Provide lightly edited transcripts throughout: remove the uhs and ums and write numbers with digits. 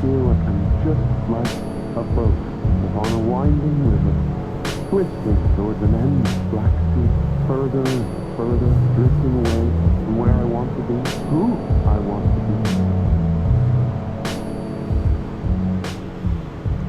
feel like I'm just like a boat upon a winding river, twisting towards an endless black sea, further and further, drifting away from where I want to be, who I want to be.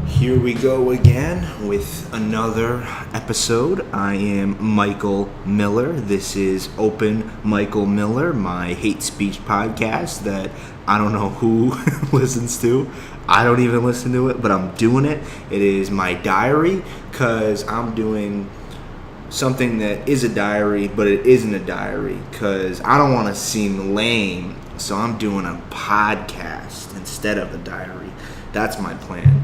Here we go again with another episode. I am Michael Miller. This is Open Michael Miller, my hate speech podcast that I don't know who listens to. I don't even listen to it, but I'm doing it. It is my diary because I'm doing something that is a diary, but it isn't a diary because I don't want to seem lame. So I'm doing a podcast instead of a diary. That's my plan.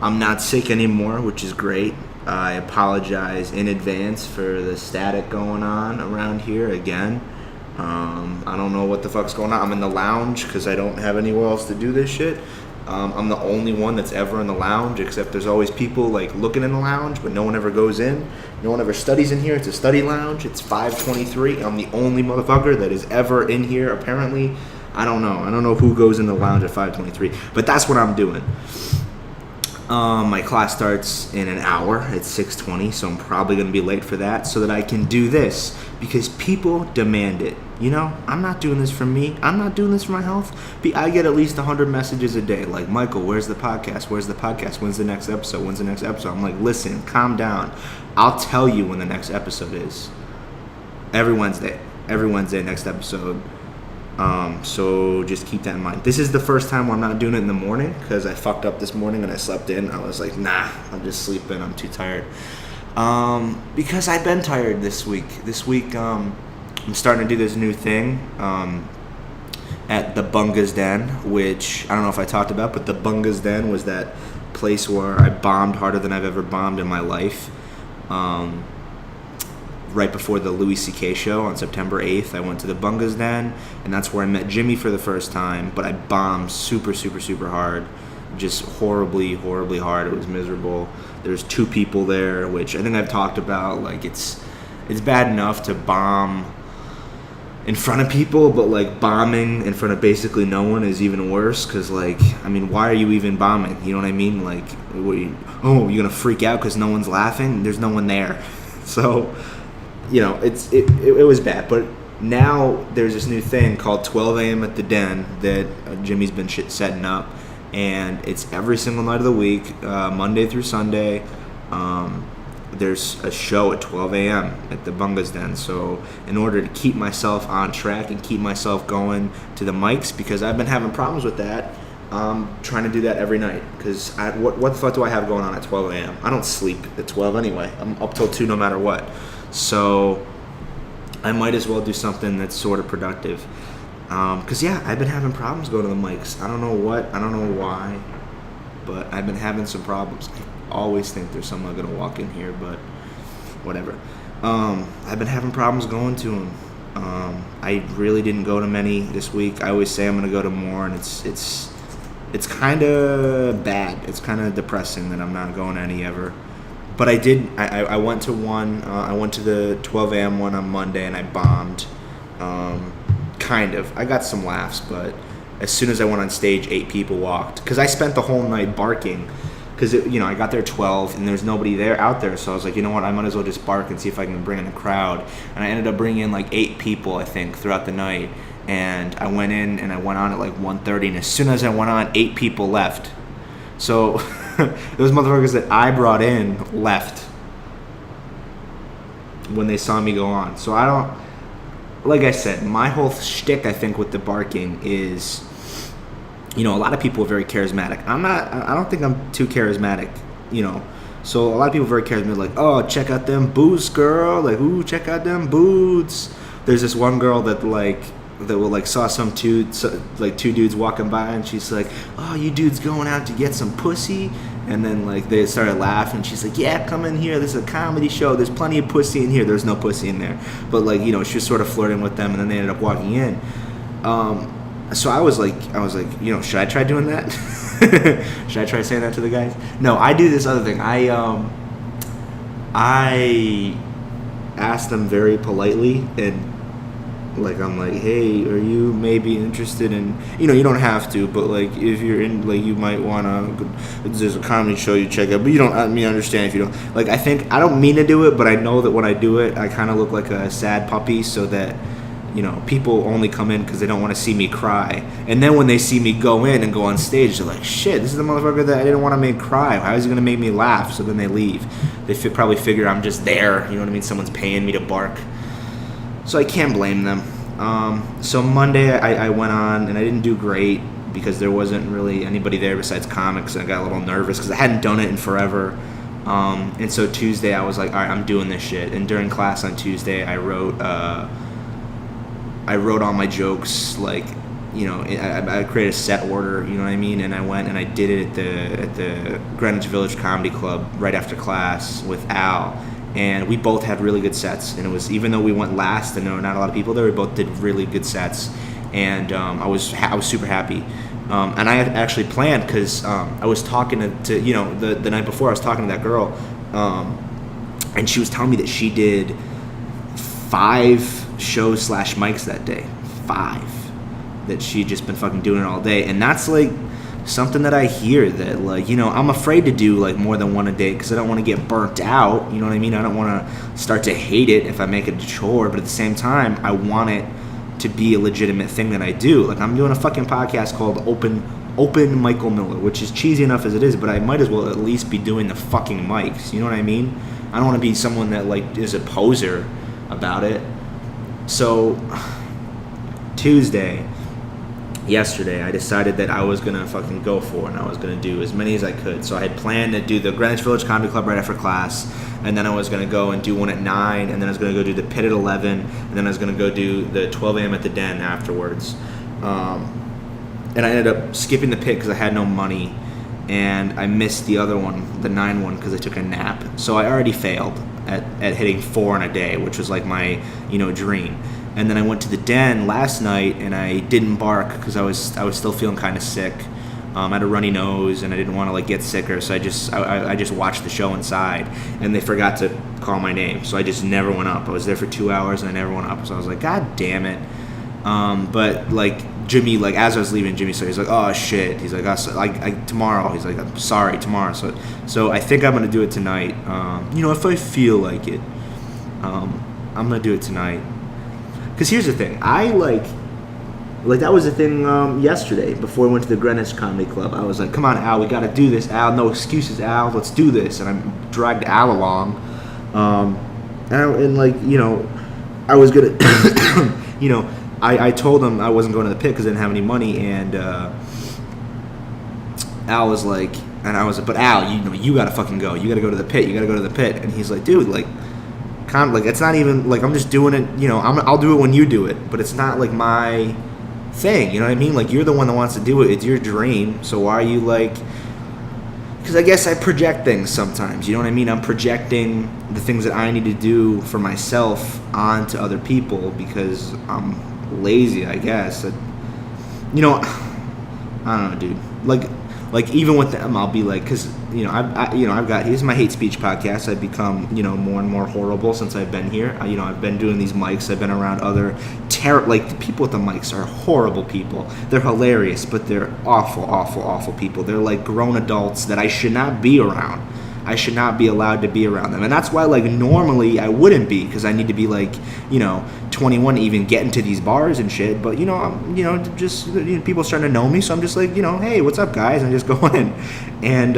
I'm not sick anymore, which is great. I apologize in advance for the static going on around here again. I don't know what the fuck's going on. I'm in the lounge because I don't have anywhere else to do this shit. I'm the only one that's ever in the lounge, except there's always people like looking in the lounge, but no one ever goes in. No one ever studies in here. It's a study lounge. It's 5:23. I'm the only motherfucker that is ever in here, apparently. I don't know who goes in the lounge at 5:23, but that's what I'm doing. My class starts in an hour. It's 6:20, so I'm probably going to be late for that so that I can do this because people demand it. You know, I'm not doing this for me. I'm not doing this for my health. I get at least 100 messages a day like, Michael, where's the podcast? Where's the podcast? When's the next episode? When's the next episode? I'm like, listen, calm down. I'll tell you when the next episode is. Every Wednesday, next episode. So just keep that in mind. This is the first time where I'm not doing it in the morning because I fucked up this morning and I slept in. I was like, nah, I'm just sleeping. I'm too tired. Because I've been tired this week. This week, I'm starting to do this new thing at the Bunga's Den, which I don't know if I talked about, but the Bunga's Den was that place where I bombed harder than I've ever bombed in my life. Right before the Louis C.K. show on September 8th, I went to the Bunga's Den, and that's where I met Jimmy for the first time, but I bombed super, super, super hard. Just horribly, horribly hard. It was miserable. There's 2 people there, which I think I've talked about. Like, it's bad enough to bomb in front of people, but, like, bombing in front of basically no one is even worse, because, like, I mean, why are you even bombing? You know what I mean? Like, you're going to freak out because no one's laughing? There's no one there. So... you know, it was bad, but now there's this new thing called 12 a.m. at the Den that Jimmy's been setting up, and it's every single night of the week, Monday through Sunday. There's a show at 12 a.m. at the Bunga's Den, so in order to keep myself on track and keep myself going to the mics, because I've been having problems with that, trying to do that every night, because what the fuck do I have going on at 12 a.m.? I don't sleep at 12 anyway. I'm up till 2 no matter what. So I might as well do something that's sort of productive. Because, yeah, I've been having problems going to the mics. I don't know why, but I've been having some problems. I always think there's someone going to walk in here, but whatever. I've been having problems going to them. I really didn't go to many this week. I always say I'm going to go to more, and it's kind of bad. It's kind of depressing that I'm not going to any ever. But I did. I went to one. I went to the 12 a.m. one on Monday, and I bombed. Kind of. I got some laughs, but as soon as I went on stage, 8 people walked. Because I spent the whole night barking. Because I got there at 12, and there's nobody out there. So I was like, you know what? I might as well just bark and see if I can bring in a crowd. And I ended up bringing in like 8 people, I think, throughout the night. And I went in, and I went on at like 1:30. And as soon as I went on, 8 people left. So... those motherfuckers that I brought in left when they saw me go on. So I don't... like I said, my whole shtick, I think, with the barking is... a lot of people are very charismatic. I don't think I'm too charismatic, So a lot of people are very charismatic, like, oh, check out them boots, girl. Like, ooh, check out them boots. There's this one girl that saw some 2 dudes walking by, and she's like, oh, you dudes going out to get some pussy? And then they started laughing. She's like, yeah, come in here, this is a comedy show, there's plenty of pussy in here. There's no pussy in there, but she was sort of flirting with them, and then they ended up walking in. So I was like, should I try doing that? Should I try saying that to the guys? No, I do this other thing. I asked them very politely and Like I'm like, hey, are you maybe interested in, you know, you don't have to, but like if you're in, like you might wanna, there's a comedy show you check out, but you don't, I mean, understand if you don't. Like I think, I don't mean to do it, but I know that when I do it, I kind of look like a sad puppy, so that, you know, people only come in because they don't want to see me cry. And then when they see me go in and go on stage, they're like, shit, this is the motherfucker that I didn't want to make cry. How is he going to make me laugh? So then they leave. They probably figure I'm just there. You know what I mean? Someone's paying me to bark. So I can't blame them. So Monday I went on, and I didn't do great because there wasn't really anybody there besides comics. And I got a little nervous because I hadn't done it in forever. And so Tuesday I was like, all right, I'm doing this shit. And during class on Tuesday, I wrote all my jokes, like, you know, I created a set order, you know what I mean, and I went and I did it at the Greenwich Village Comedy Club right after class with Al, and we both had really good sets, and it was, even though we went last and there were not a lot of people there, we both did really good sets, and I was super happy. And I had actually planned, because I was talking to you know, the night before I was talking to that girl, and she was telling me that she did 5 shows / mics that day. 5. That she'd just been fucking doing it all day. And that's like something that I hear, that like, you know, I'm afraid to do like more than one a day because I don't want to get burnt out, you know what I mean? I don't want to start to hate it if I make it a chore, but at the same time I want it to be a legitimate thing that I do. Like I'm doing a fucking podcast called Open Michael Miller, which is cheesy enough as it is, but I might as well at least be doing the fucking mics, you know what I mean? I don't want to be someone that like is a poser about it. So yesterday, I decided that I was gonna fucking go for it, and I was gonna do as many as I could. So I had planned to do the Greenwich Village Comedy Club right after class, and then I was gonna go and do one at 9, and then I was gonna go do the Pit at 11, and then I was gonna go do the 12 a.m. at the Den afterwards. And I ended up skipping the Pit because I had no money, and I missed the other one, the 9 one, because I took a nap. So I already failed at hitting 4 in a day, which was like my, you know, dream. And then I went to the Den last night, and I didn't bark because I was still feeling kind of sick. I had a runny nose, and I didn't want to like get sicker, so I just watched the show inside, and they forgot to call my name, so I just never went up. I was there for 2 hours, and I never went up. So I was like, God damn it. But like Jimmy, like as I was leaving, Jimmy said, he's like, oh shit. He's like, tomorrow. He's like, I'm sorry, tomorrow. So I think I'm gonna do it tonight. You know, if I feel like it, I'm gonna do it tonight. Because here's the thing, I like that was the thing yesterday before we went to the Greenwich Comedy Club. I was like, come on, Al, we got to do this. Al, no excuses, Al, let's do this. And I dragged Al along. And like, you know, I was going to, you know, I told him I wasn't going to the Pit because I didn't have any money. And Al was like, and I was like, but Al, you know, you got to fucking go. You got to go to the Pit. You got to go to the Pit. And he's like, dude, like, like it's not even like I'm just doing it, you know, I'll do it when you do it, but it's not like my thing, you know what I mean? Like you're the one that wants to do it, it's your dream, so why are you like, because I guess I project things sometimes, you know what I mean? I'm projecting the things that I need to do for myself onto other people because I'm lazy, I guess. You know, I don't know, dude. Like even with them, I'll be like, because you know, I've got, here's my hate speech podcast. I've become, you know, more and more horrible since I've been here. You know, I've been doing these mics. I've been around other like the people with the mics are horrible people. They're hilarious, but they're awful people. They're like grown adults that I should not be around. I should not be allowed to be around them. And that's why, like, normally I wouldn't be, because I need to be, like, you know, 21 to even get into these bars and shit. But, you know, I'm, you know, just, you know, people starting to know me, so I'm just like, you know, hey, what's up, guys? And I just go in. And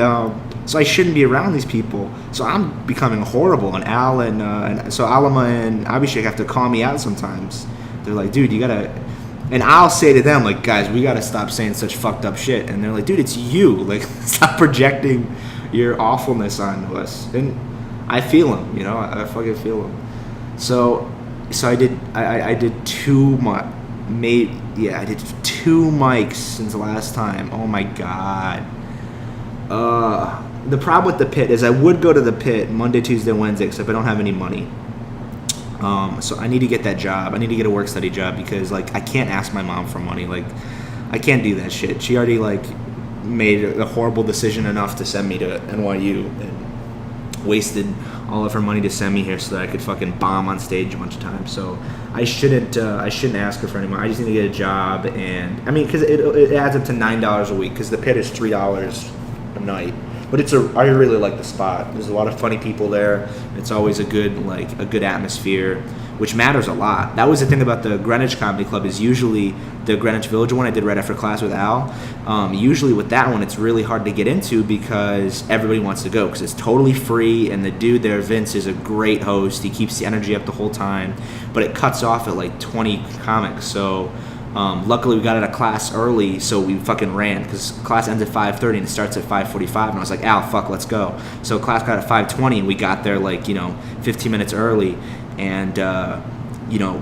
so I shouldn't be around these people. So I'm becoming horrible. And Al and so Alama and Abhishek have to call me out sometimes. They're like, dude, you gotta... And I'll say to them, like, guys, we gotta stop saying such fucked up shit. And they're like, dude, it's you. Like, stop projecting your awfulness onto us. And I feel them, you know, I fucking feel them. So I did 2 mics since the last time. Oh my god. The problem with the Pit is I would go to the Pit Monday, Tuesday, Wednesday, except I don't have any money. So I need to get that job. I need to get a work study job because, like, I can't ask my mom for money. Like, I can't do that shit. She already, like, made a horrible decision enough to send me to NYU and wasted all of her money to send me here so that I could fucking bomb on stage a bunch of times. So I shouldn't ask her for any money. I just need to get a job, and I mean, because it adds up to $9 a week, because the pit is $3 a night. But I really like the spot. There's a lot of funny people there. It's always a good atmosphere, which matters a lot. That was the thing about the Greenwich Comedy Club, is usually the Greenwich Village one I did right after class with Al. Usually with that one, it's really hard to get into because everybody wants to go because it's totally free, and the dude there, Vince, is a great host. He keeps the energy up the whole time, but it cuts off at like 20 comics. So luckily we got out of class early, so we fucking ran, because class ends at 5:30 and it starts at 5:45, and I was like, Al, fuck, let's go. So class got at 5:20 and we got there 15 minutes early, and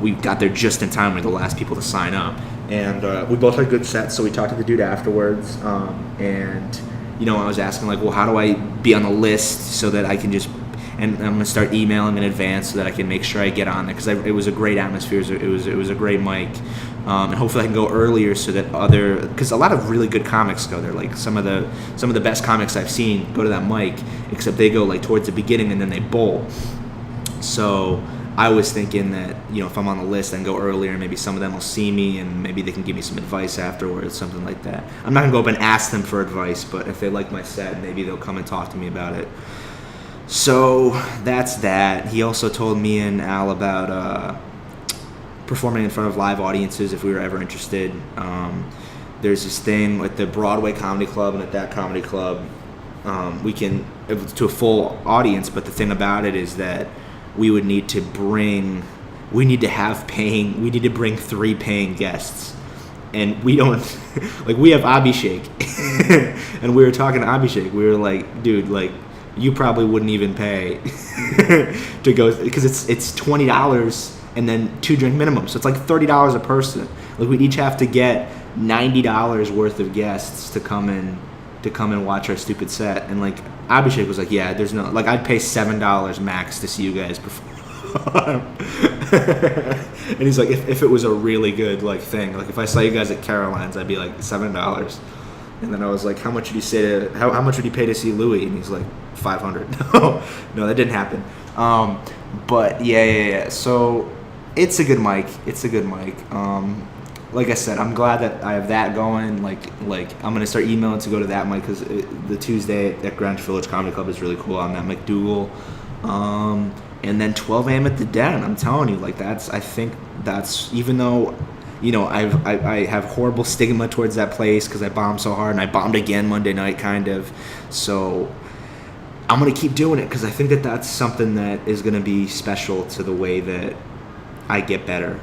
we got there just in time. We were the last people to sign up, and we both had good sets, so we talked to the dude afterwards, and I was asking well, how do I be on the list so that I can just, and I'm gonna start emailing in advance so that I can make sure I get on there, because it was a great atmosphere. It was a great mic, and hopefully I can go earlier so that because a lot of really good comics go there. Like some of the best comics I've seen go to that mic, except they go towards the beginning and then they bowl. So I was thinking that if I'm on the list, I can go earlier, and maybe some of them will see me and maybe they can give me some advice afterwards, something like that. I'm not gonna go up and ask them for advice, but if they like my set, maybe they'll come and talk to me about it. So that's that. He also told me and Al about performing in front of live audiences if we were ever interested. There's this thing at the Broadway Comedy Club, and at that comedy club, we can, to a full audience, but the thing about it is that we would need to bring 3 paying guests. And we don't, we have Abhishek. And we were talking to Abhishek. We were like, dude, you probably wouldn't even pay to go, because it's $20 and then 2 drink minimum, so it's like $30 a person. We'd each have to get $90 worth of guests to come and watch our stupid set. And Abhishek was like, yeah, there's no, I'd pay $7 max to see you guys perform. And he's like, if it was a really good thing, if I saw you guys at Caroline's, I'd be like $7. And then I was like, how much would you pay to see Louis? And he's like, $500. No, that didn't happen. But yeah. So it's a good mic. Like I said, I'm glad that I have that going. I'm gonna start emailing to go to that mic, because the Tuesday at Greenwich Village Comedy Club is really cool on that McDougal. And then 12 a.m. at the Den. I'm telling you, I think that's, even though I have horrible stigma towards that place because I bombed so hard, and I bombed again Monday night, kind of. So I'm going to keep doing it, because I think that that's something that is going to be special to the way that I get better.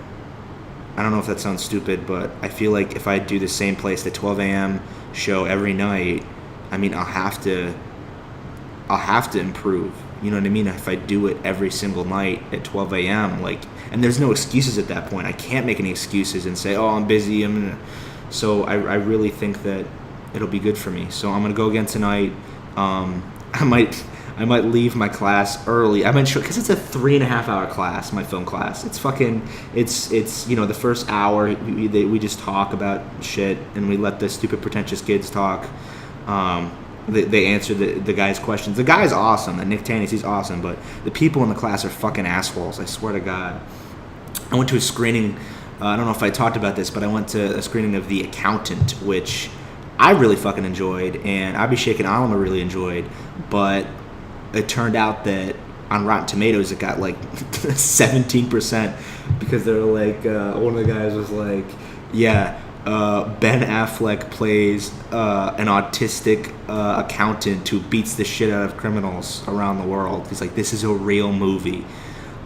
I don't know if that sounds stupid, but I feel like if I do the same place, the 12 a.m. show every night, I mean, I'll have to improve. You know what I mean? If I do it every single night at 12 a.m., and there's no excuses at that point. I can't make any excuses and say, oh, I'm busy. So I really think that it'll be good for me. So I'm going to go again tonight. I might leave my class early. Because it's a 3.5-hour class, my film class. It's the first hour we just talk about shit, and we let the stupid pretentious kids talk. They answer the guy's questions. The guy's awesome. Nick Tannis, he's awesome. But the people in the class are fucking assholes. I swear to God. I went to a screening. I don't know if I talked about this, but I went to a screening of The Accountant, which I really fucking enjoyed, and Abhishek and Alma really enjoyed. But it turned out that on Rotten Tomatoes it got 17%, because they're one of the guys was like, yeah, Ben Affleck plays an autistic accountant who beats the shit out of criminals around the world. He's like, this is a real movie.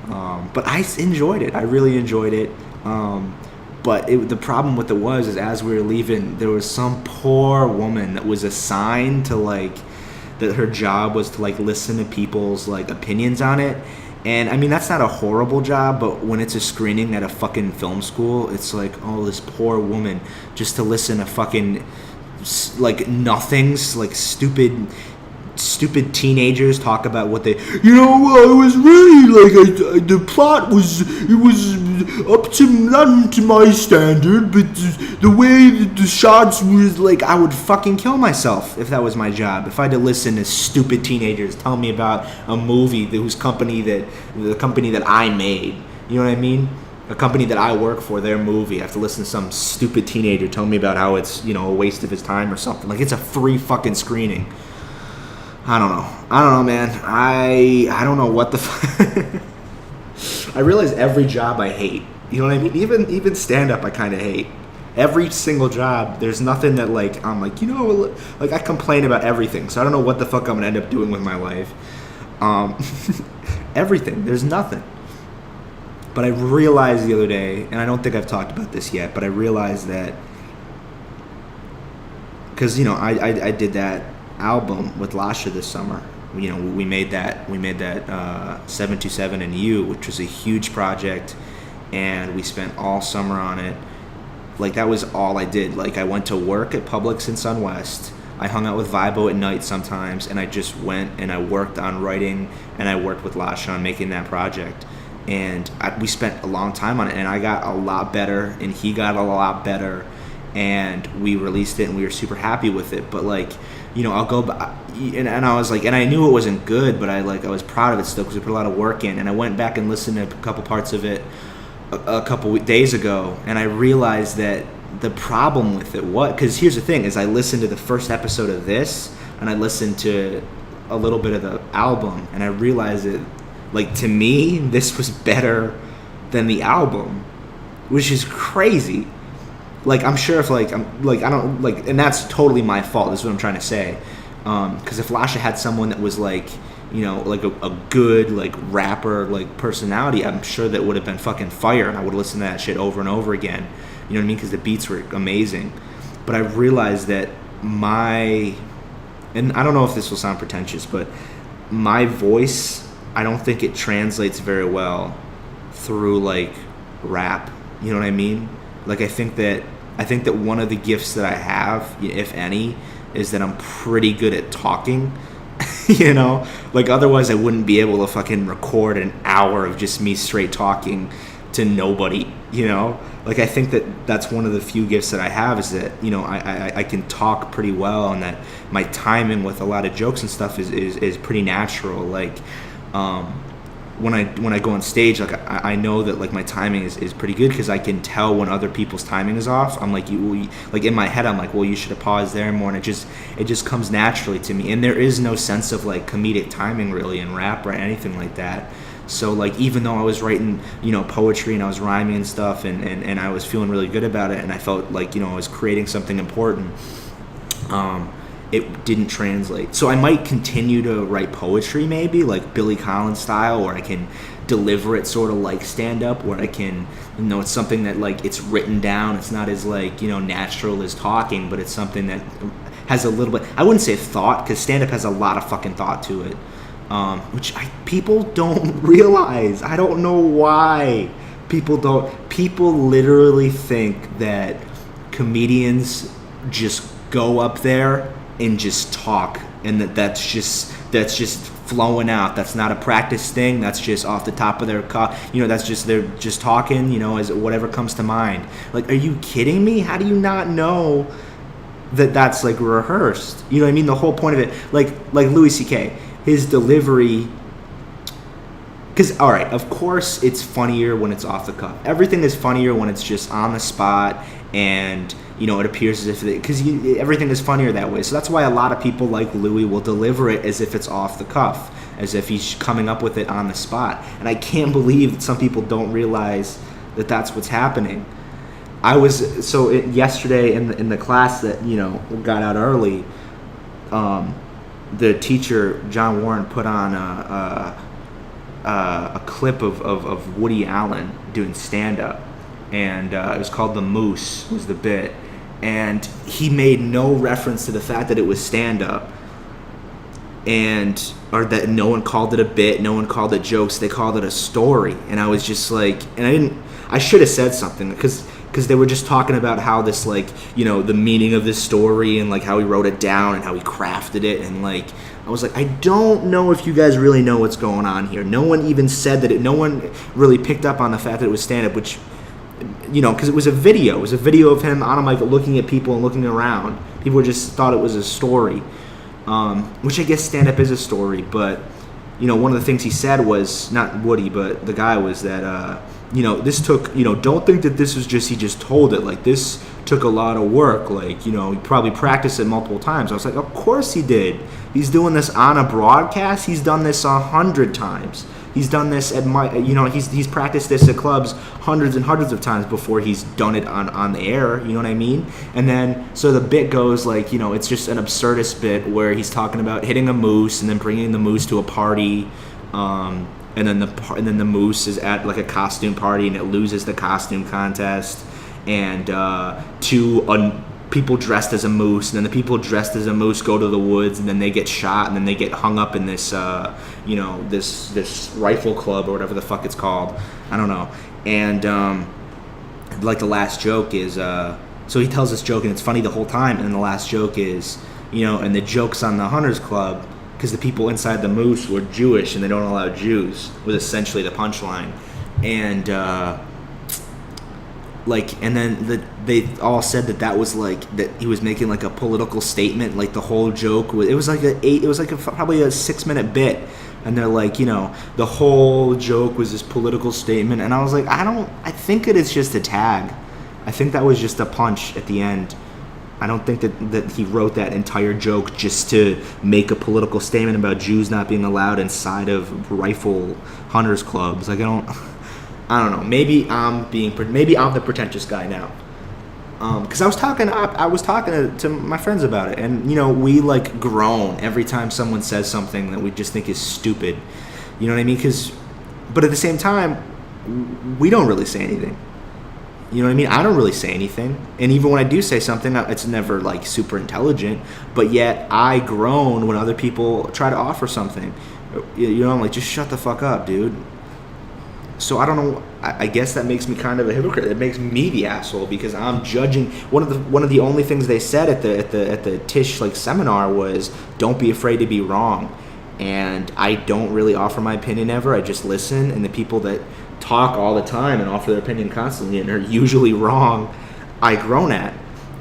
But I enjoyed it. I really enjoyed it. But the problem with it is as we were leaving, there was some poor woman that was assigned to that her job was to listen to people's opinions on it. And I mean, that's not a horrible job, but when it's a screening at a fucking film school, it's oh, this poor woman just to listen to fucking nothings, stupid stupid teenagers talk about what they, it was really like the plot was, it was up to not to my standard, but the way that the shots was like, I would fucking kill myself if that was my job. If I had to listen to stupid teenagers tell me about a movie the company that I made, you know what I mean? A company that I work for, their movie. I have to listen to some stupid teenager tell me about how it's, a waste of his time or something. Like, it's a free fucking screening. I don't know, man. I don't know what the I realize every job I hate. You know what I mean? Even stand-up I kind of hate. Every single job, there's nothing that, like, I'm like, like, I complain about everything. So I don't know what the fuck I'm going to end up doing with my life. Everything. There's nothing. But I realized the other day, and I don't think I've talked about this yet, but I realized that, because, I did that album with Lasha this summer. We made that 727 and You, which was a huge project, and we spent all summer on it. Like, that was all I did. Like, I went to work at Publix in Sun West. I hung out with Vibo at night sometimes, and I just went and I worked on writing, and I worked with Lasha on making that project. And we spent a long time on it, and I got a lot better, and he got a lot better, and we released it, and we were super happy with it. But, like, I'll go back, and I was like, and I knew it wasn't good, but I was proud of it still because we put a lot of work in. And I went back and listened to a couple parts of it a couple days ago, and I realized that the problem with it, because here's the thing, is I listened to the first episode of this, and I listened to a little bit of the album, and I realized that, like, to me, this was better than the album, which is crazy. Like, I'm sure if, like, I don't, like, and that's totally my fault, is what I'm trying to say. Because if Lasha had someone that was, like, like a good, like, rapper, like, personality, I'm sure that would have been fucking fire, and I would listen to that shit over and over again. You know what I mean? Because the beats were amazing. But I realized that and I don't know if this will sound pretentious, but my voice, I don't think it translates very well through, like, rap. You know what I mean? Like, I think that one of the gifts that I have, if any, is that I'm pretty good at talking. Like, otherwise I wouldn't be able to fucking record an hour of just me straight talking to nobody. Like, I think that that's one of the few gifts that I have, is that I can talk pretty well, and that my timing with a lot of jokes and stuff is pretty natural. Like, when I go on stage, like, I know that, like, my timing is pretty good, because I can tell when other people's timing is off. I'm like, like, in my head, I'm like, well, you should have paused there more, and it just comes naturally to me. And there is no sense of, like, comedic timing really in rap or anything like that. So, like, even though I was writing, poetry, and I was rhyming and stuff, and I was feeling really good about it, and I felt like, I was creating something important, it didn't translate. So I might continue to write poetry, maybe, like Billy Collins style, or I can deliver it sort of like stand-up, where I can, it's something that, like, it's written down. It's not as, like, natural as talking, but it's something that has a little bit, I wouldn't say thought, because stand-up has a lot of fucking thought to it. Which people don't realize. I don't know why people don't. People literally think that comedians just go up there and just talk, and that's just flowing out. That's not a practice thing. That's just off the top of their that's just, they're just talking, as whatever comes to mind. Like, are you kidding me? How do you not know that that's, like, rehearsed? You know what I mean? The whole point of it, like Louis C.K., his delivery, because, all right, of course it's funnier when it's off the cuff. Everything is funnier when it's just on the spot, and it appears as if because everything is funnier that way. So that's why a lot of people like Louis will deliver it as if it's off the cuff, as if he's coming up with it on the spot. And I can't believe that some people don't realize that that's what's happening. Yesterday in the class that got out early, the teacher, John Warren, put on a clip of Woody Allen doing stand-up, and it was called The Moose, was the bit, and he made no reference to the fact that it was stand-up, or that no one called it a bit, no one called it jokes, they called it a story. And I was just like, I should have said something, because because they were just talking about how this, like, you know, the meaning of this story and like how he wrote it down and how he crafted it, and like I was like, I don't know if you guys really know what's going on here. No one even said that no one really picked up on the fact that it was stand-up, which, you know, because it was a video. It was a video of him on a mic looking at people and looking around. People just thought it was a story, which I guess stand-up is a story. But, you know, one of the things he said was, not Woody, but the guy, was that, you know, this took, you know, don't think that this was just, he just told it. Like, this took a lot of work. Like, you know, he probably practiced it multiple times. I was like, of course he did. He's doing this on a broadcast. He's done this 100 times. He's done this at my, you know, he's practiced this at clubs hundreds and hundreds of times before he's done it on the air, you know what I mean? And then, so the bit goes like, you know, it's just an absurdist bit where he's talking about hitting a moose and then bringing the moose to a party, and then the moose is at like a costume party and it loses the costume contest, and people dressed as a moose, and then the people dressed as a moose go to the woods, and then they get shot, and then they get hung up in this, you know, this rifle club or whatever the fuck it's called. I don't know. And like the last joke is, so he tells this joke, and it's funny the whole time. And then the last joke is, you know, and the joke's on the Hunters Club because the people inside the moose were Jewish and they don't allow Jews, was essentially the punchline. And like, and then they all said that was like, that he was making like a political statement. Like the whole joke was, it was like probably a 6-minute bit, and they're like, you know, the whole joke was this political statement. And I was like, I think it is just a tag. I think that was just a punch at the end. I don't think that he wrote that entire joke just to make a political statement about Jews not being allowed inside of rifle hunters clubs. Like, I don't know. Maybe I'm the pretentious guy now. Because I was talking to my friends about it, and, you know, we like groan every time someone says something that we just think is stupid. You know what I mean? But at the same time, we don't really say anything. You know what I mean? I don't really say anything. And even when I do say something, it's never like super intelligent, but yet I groan when other people try to offer something. You know, I'm like, just shut the fuck up, dude. So I don't know. I guess that makes me kind of a hypocrite. It makes me the asshole because I'm judging. One of the only things they said at the Tisch like seminar was, don't be afraid to be wrong. And I don't really offer my opinion ever. I just listen, and the people that talk all the time and offer their opinion constantly and are usually wrong, I groan at.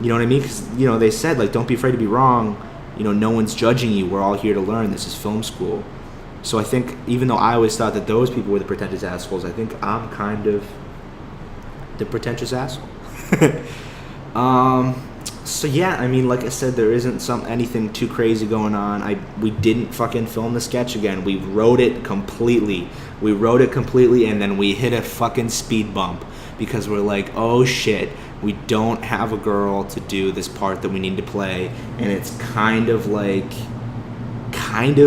You know what I mean? Because, you know, they said, like, don't be afraid to be wrong. You know, no one's judging you. We're all here to learn. This is film school. So I think, even though I always thought that those people were the pretentious assholes, I think I'm kind of the pretentious asshole. So yeah, I mean, like I said, there isn't anything too crazy going on. We didn't fucking film the sketch again. We wrote it completely, and then we hit a fucking speed bump because we're like, oh shit, we don't have a girl to do this part that we need to play, and it's kind of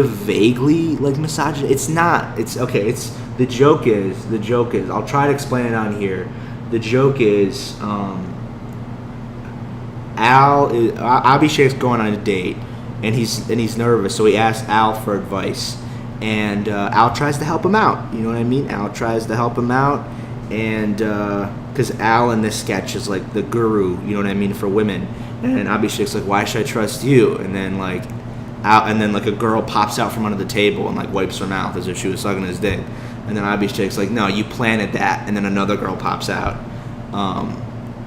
vaguely like misogynist. It's not. It's okay. The joke is. I'll try to explain it on here. The joke is. Abhishek's going on a date, and he's nervous, so he asks Al for advice, and Al tries to help him out. You know what I mean? Al tries to help him out, and because Al in this sketch is like the guru, you know what I mean, for women, and Abhishek's like, why should I trust you? And then like a girl pops out from under the table and like wipes her mouth as if she was sucking his dick, and then Abhishek's like, no, you planted that, and then another girl pops out.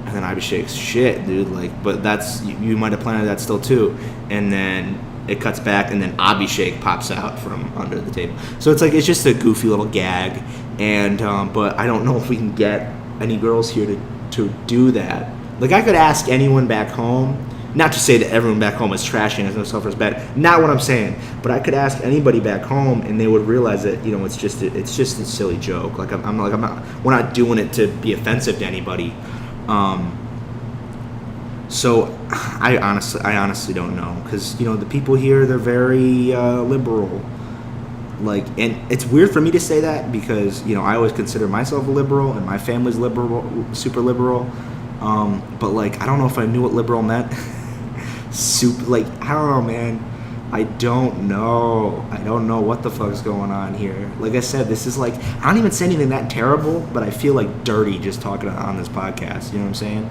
And then Abhishek's shit, dude. Like, but that's you might have planted that still too. And then it cuts back, and then Abhishek pops out from under the table. So it's like it's just a goofy little gag. And but I don't know if we can get any girls here to do that. Like, I could ask anyone back home. Not to say that everyone back home is trashy and has no self-respect. Not what I'm saying. But I could ask anybody back home, and they would realize that, you know, it's just a silly joke. Like we're not doing it to be offensive to anybody. So I honestly don't know, because, you know, the people here, they're very liberal. Like, and it's weird for me to say that because, you know, I always consider myself a liberal and my family's liberal, super liberal. But like, I don't know if I knew what liberal meant. Like, I don't know, man. I don't know. I don't know what the fuck's going on here. Like I said, this is like, I don't even say anything that terrible, but I feel like dirty just talking on this podcast. You know what I'm saying?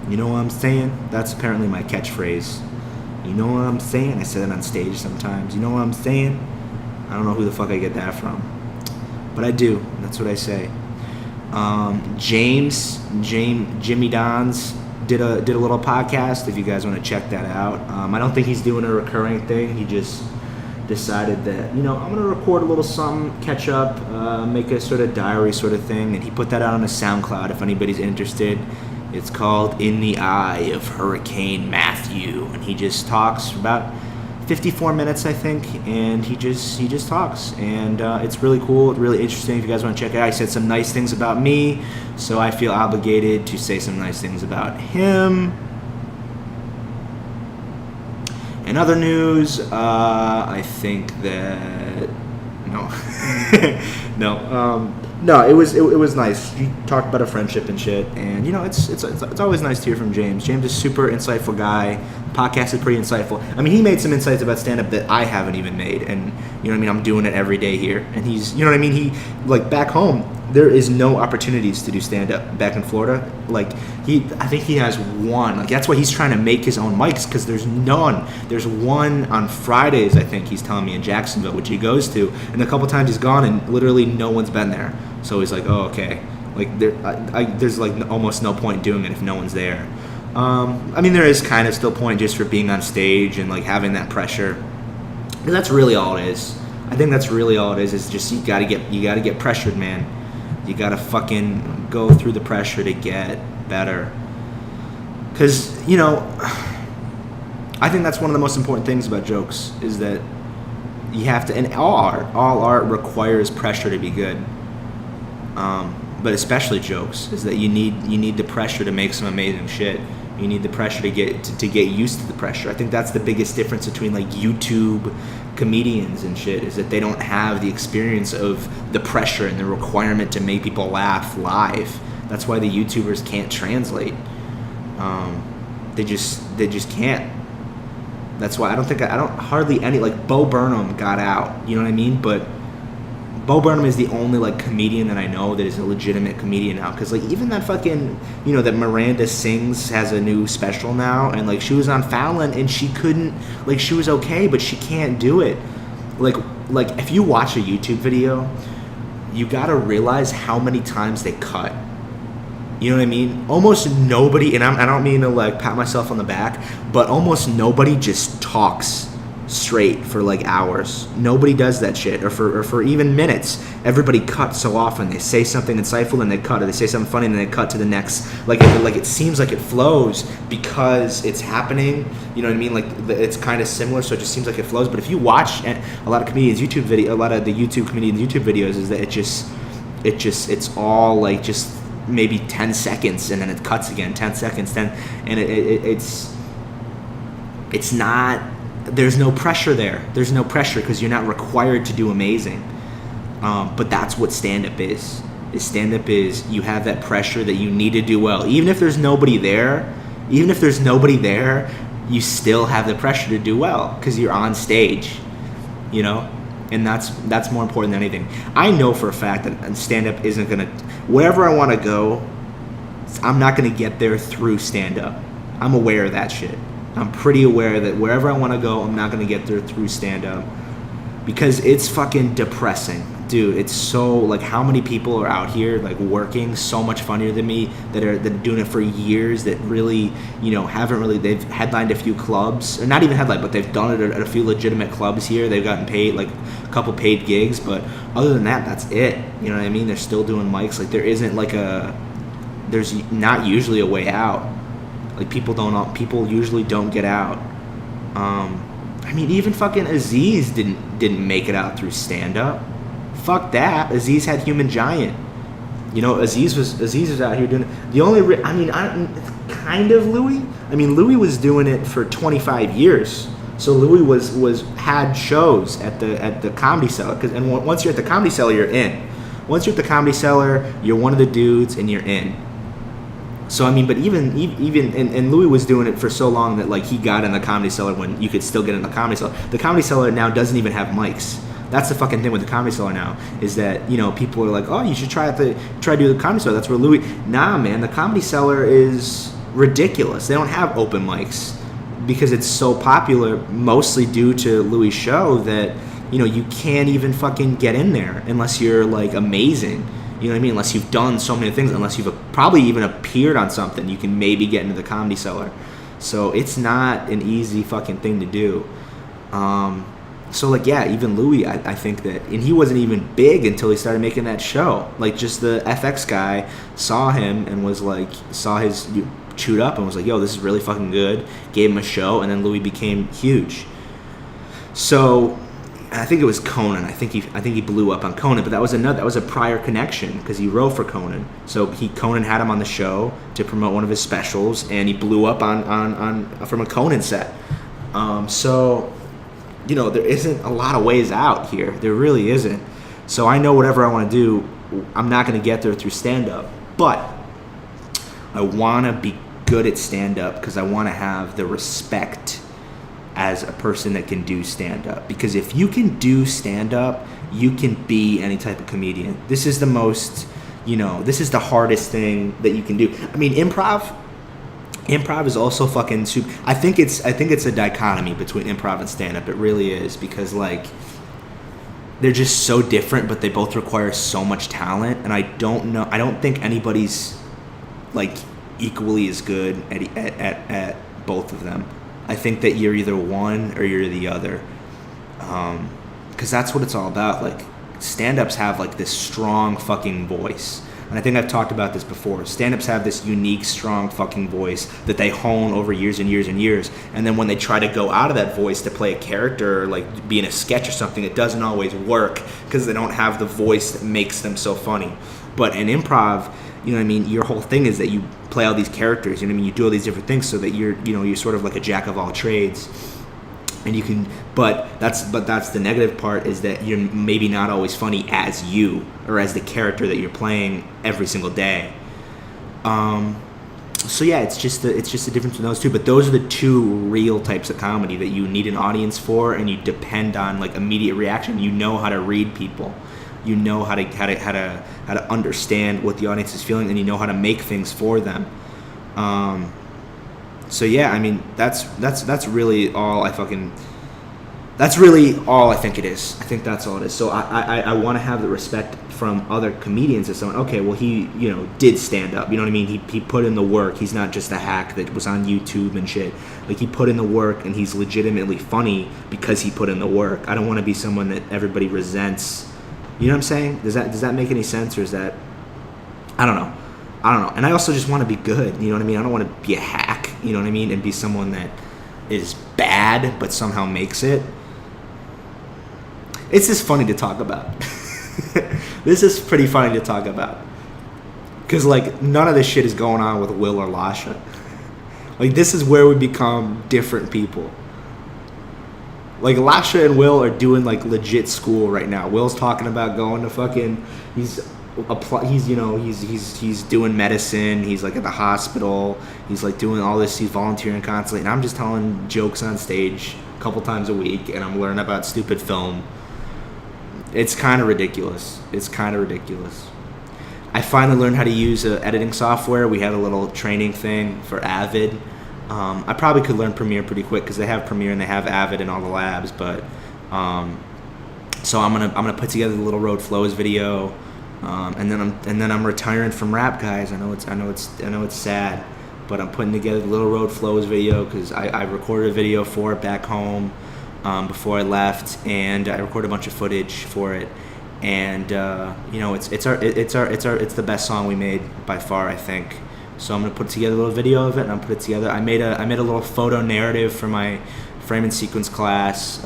You know what I'm saying? That's apparently my catchphrase. You know what I'm saying? I say that on stage sometimes. You know what I'm saying? I don't know who the fuck I get that from. But I do. That's what I say. Jimmy Dons did a little podcast if you guys want to check that out. I don't think he's doing a recurring thing. He just decided that, I'm going to record a little something, catch up, make a sort of diary sort of thing, and he put that out on a SoundCloud if anybody's interested. It's called In the Eye of Hurricane Matthew, and he just talks for about 54 minutes, I think, and he just talks, and it's really cool, it's really interesting. If you guys want to check it out, he said some nice things about me, so I feel obligated to say some nice things about him. In other news, I think that no, it was nice. He talked about a friendship and shit, and it's always nice to hear from James. James is a super insightful guy. Podcast is pretty insightful. I mean, he made some insights about stand-up that I haven't even made, and I'm doing it every day here, and he's, he, like, back home, there is no opportunities to do stand-up back in Florida. Like, I think he has one. Like, that's why he's trying to make his own mics, because there's none. There's one on Fridays, I think he's telling me, in Jacksonville, which he goes to, and a couple times he's gone, and literally no one's been there. So he's like, oh, okay. Like, there's, like, almost no point doing it if no one's there. I mean, there is kind of still point just for being on stage and, like, having that pressure. And that's really all it is. I think that's really all it is just you gotta get pressured, man. You gotta fucking go through the pressure to get better. Because, I think that's one of the most important things about jokes is that you have to, and all art requires pressure to be good. But especially jokes is that you need the pressure to make some amazing shit. You need the pressure to get used to the pressure. I think that's the biggest difference between, like, YouTube comedians and shit is that they don't have the experience of the pressure and the requirement to make people laugh live. That's why the YouTubers can't translate. They just can't. That's why I don't hardly any, like, Bo Burnham got out. You know what I mean? But Bo Burnham is the only, like, comedian that I know that is a legitimate comedian now. Because, like, even that fucking, that Miranda Sings has a new special now. And, like, she was on Fallon and she couldn't, like, she was okay, but she can't do it. Like if you watch a YouTube video, you gotta realize how many times they cut. You know what I mean? Almost nobody, and I don't mean to, like, pat myself on the back, but almost nobody just talks straight for, like, hours. Nobody does that shit, or for even minutes. Everybody cuts so often. They say something insightful and they cut, or they say something funny and then they cut to the next. Like it seems like it flows because it's happening. You know what I mean? Like, it's kind of similar, so it just seems like it flows. But if you watch a lot of comedians' YouTube video, a lot of the YouTube comedians' YouTube videos, is that it's all, like, just maybe 10 seconds and then it cuts again, 10 seconds, then, and it's not. There's no pressure there. There's no pressure because you're not required to do amazing. But that's what stand-up is. Stand-up is you have that pressure that you need to do well. Even if there's nobody there, you still have the pressure to do well because you're on stage, And that's more important than anything. I know for a fact that stand-up isn't going to... Wherever I want to go, I'm not going to get there through stand-up. I'm aware of that shit. I'm pretty aware that wherever I want to go, I'm not going to get there through stand-up because it's fucking depressing. Dude, it's so, like, how many people are out here, like, working so much funnier than me that are doing it for years that really, they've headlined a few clubs, or not even headlined, but they've done it at a few legitimate clubs here. They've gotten paid, like, a couple paid gigs, but other than that, that's it. You know what I mean? They're still doing mics. Like, there isn't, like, there's not usually a way out. Like, people usually don't get out. I mean, even fucking Aziz didn't make it out through stand-up. Fuck that. Aziz had Human Giant. Aziz was out here doing it. The only, kind of Louis. I mean, Louis was doing it for 25 years. So Louis had shows at the Comedy Cellar. And once you're at the Comedy Cellar, you're in. Once you're at the Comedy Cellar, you're one of the dudes and you're in. So I mean, but even and Louis was doing it for so long that like he got in the Comedy Cellar when you could still get in the Comedy Cellar. The Comedy Cellar now doesn't even have mics. That's the fucking thing with the Comedy Cellar now, is that, you know, people are like, oh, you should try to do the Comedy Cellar. That's where Louis. Nah, man, the Comedy Cellar is ridiculous. They don't have open mics because it's so popular, mostly due to Louis' show, that, you know, you can't even fucking get in there unless you're like amazing. You know what I mean? Unless you've done so many things, unless you've probably even appeared on something, you can maybe get into the Comedy Cellar. So it's not an easy fucking thing to do. So like, yeah, even Louis, I think that, and he wasn't even big until he started making that show. Like, just the FX guy saw him and was like, saw his chewed up and was like, yo, this is really fucking good. Gave him a show, and then Louis became huge. So I think it was Conan. I think he blew up on Conan, but that was a prior connection because he wrote for Conan. So Conan had him on the show to promote one of his specials, and he blew up on from a Conan set. So, you know, there isn't a lot of ways out here. There really isn't. So I know whatever I want to do, I'm not going to get there through stand-up, but I want to be good at stand-up because I want to have the respect as a person that can do stand-up. Because if you can do stand-up, you can be any type of comedian. This is the most, you know, this is the hardest thing that you can do. I mean, improv is also fucking super. I think it's a dichotomy between improv and stand-up. It really is, because like they're just so different, but they both require so much talent, and I don't think anybody's like equally as good at both of them. I think that you're either one or you're the other, because that's what it's all about. Like, stand-ups have like this strong fucking voice, and I think I've talked about this before. Stand-ups have this unique, strong fucking voice that they hone over years and years and years, and then when they try to go out of that voice to play a character or like be in a sketch or something, it doesn't always work because they don't have the voice that makes them so funny. But in improv, you know what I mean, your whole thing is that you play all these characters, you know what I mean, you do all these different things so that you're sort of like a jack of all trades. And you can, but that's the negative part, is that you're maybe not always funny as you, or as the character that you're playing every single day. So yeah, it's just the difference in those two. But those are the two real types of comedy that you need an audience for, and you depend on like immediate reaction. You know how to read people. You know how to understand what the audience is feeling, and you know how to make things for them. So yeah, I mean, that's really all I think it is. I think that's all it is. So I want to have the respect from other comedians as someone, okay, well, he, you know, did stand up, you know what I mean? He put in the work. He's not just a hack that was on YouTube and shit. Like, he put in the work, and he's legitimately funny because he put in the work. I don't want to be someone that everybody resents. You know what I'm saying? Does that make any sense, or is that, I don't know. And I also just want to be good, you know what I mean? I don't want to be a hack, you know what I mean? And be someone that is bad but somehow makes it. It's just funny to talk about. This is pretty funny to talk about. Because, like, none of this shit is going on with Will or Lasha. Like, this is where we become different people. Like, Lasha and Will are doing, like, legit school right now. Will's talking about going to fucking, he's doing medicine. He's like at the hospital. He's like doing all this. He's volunteering constantly, and I'm just telling jokes on stage a couple times a week, and I'm learning about stupid film. It's kind of ridiculous. I finally learned how to use editing software. We had a little training thing for Avid. I probably could learn Premiere pretty quick because they have Premiere and they have Avid in all the labs. But so I'm gonna put together the Little Road Flows video. And then I'm retiring from rap, guys. I know it's sad, but I'm putting together the Little Road Flows video because I recorded a video for it back home before I left, and I recorded a bunch of footage for it. And you know, it's the best song we made by far, I think. So I'm gonna put together a little video of it, and I'll put it together. I made a little photo narrative for my frame and sequence class.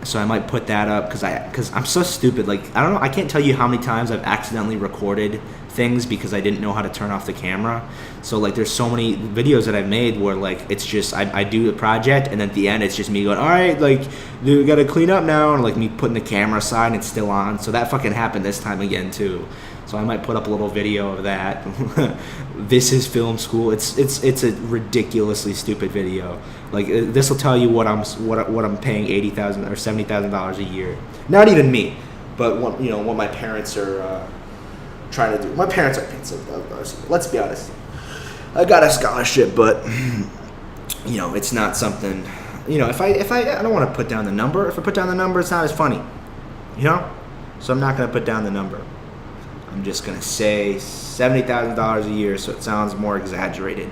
So I might put that up because I'm so stupid. Like, I don't know. I can't tell you how many times I've accidentally recorded things because I didn't know how to turn off the camera. So like, there's so many videos that I've made where like it's just I do the project, and then at the end it's just me going, all right, like, we gotta clean up now, and like me putting the camera aside and it's still on. So that fucking happened this time again too. So I might put up a little video of that. This is film school. It's a ridiculously stupid video. Like this will tell you what I'm paying $80,000 or $70,000 a year. Not even me, but what my parents are trying to do. My parents are paying $70,000. Let's be honest. I got a scholarship, but it's not something. If I don't want to put down the number. If I put down the number, it's not as funny. So I'm not going to put down the number. I'm just going to say $70,000 a year, so it sounds more exaggerated.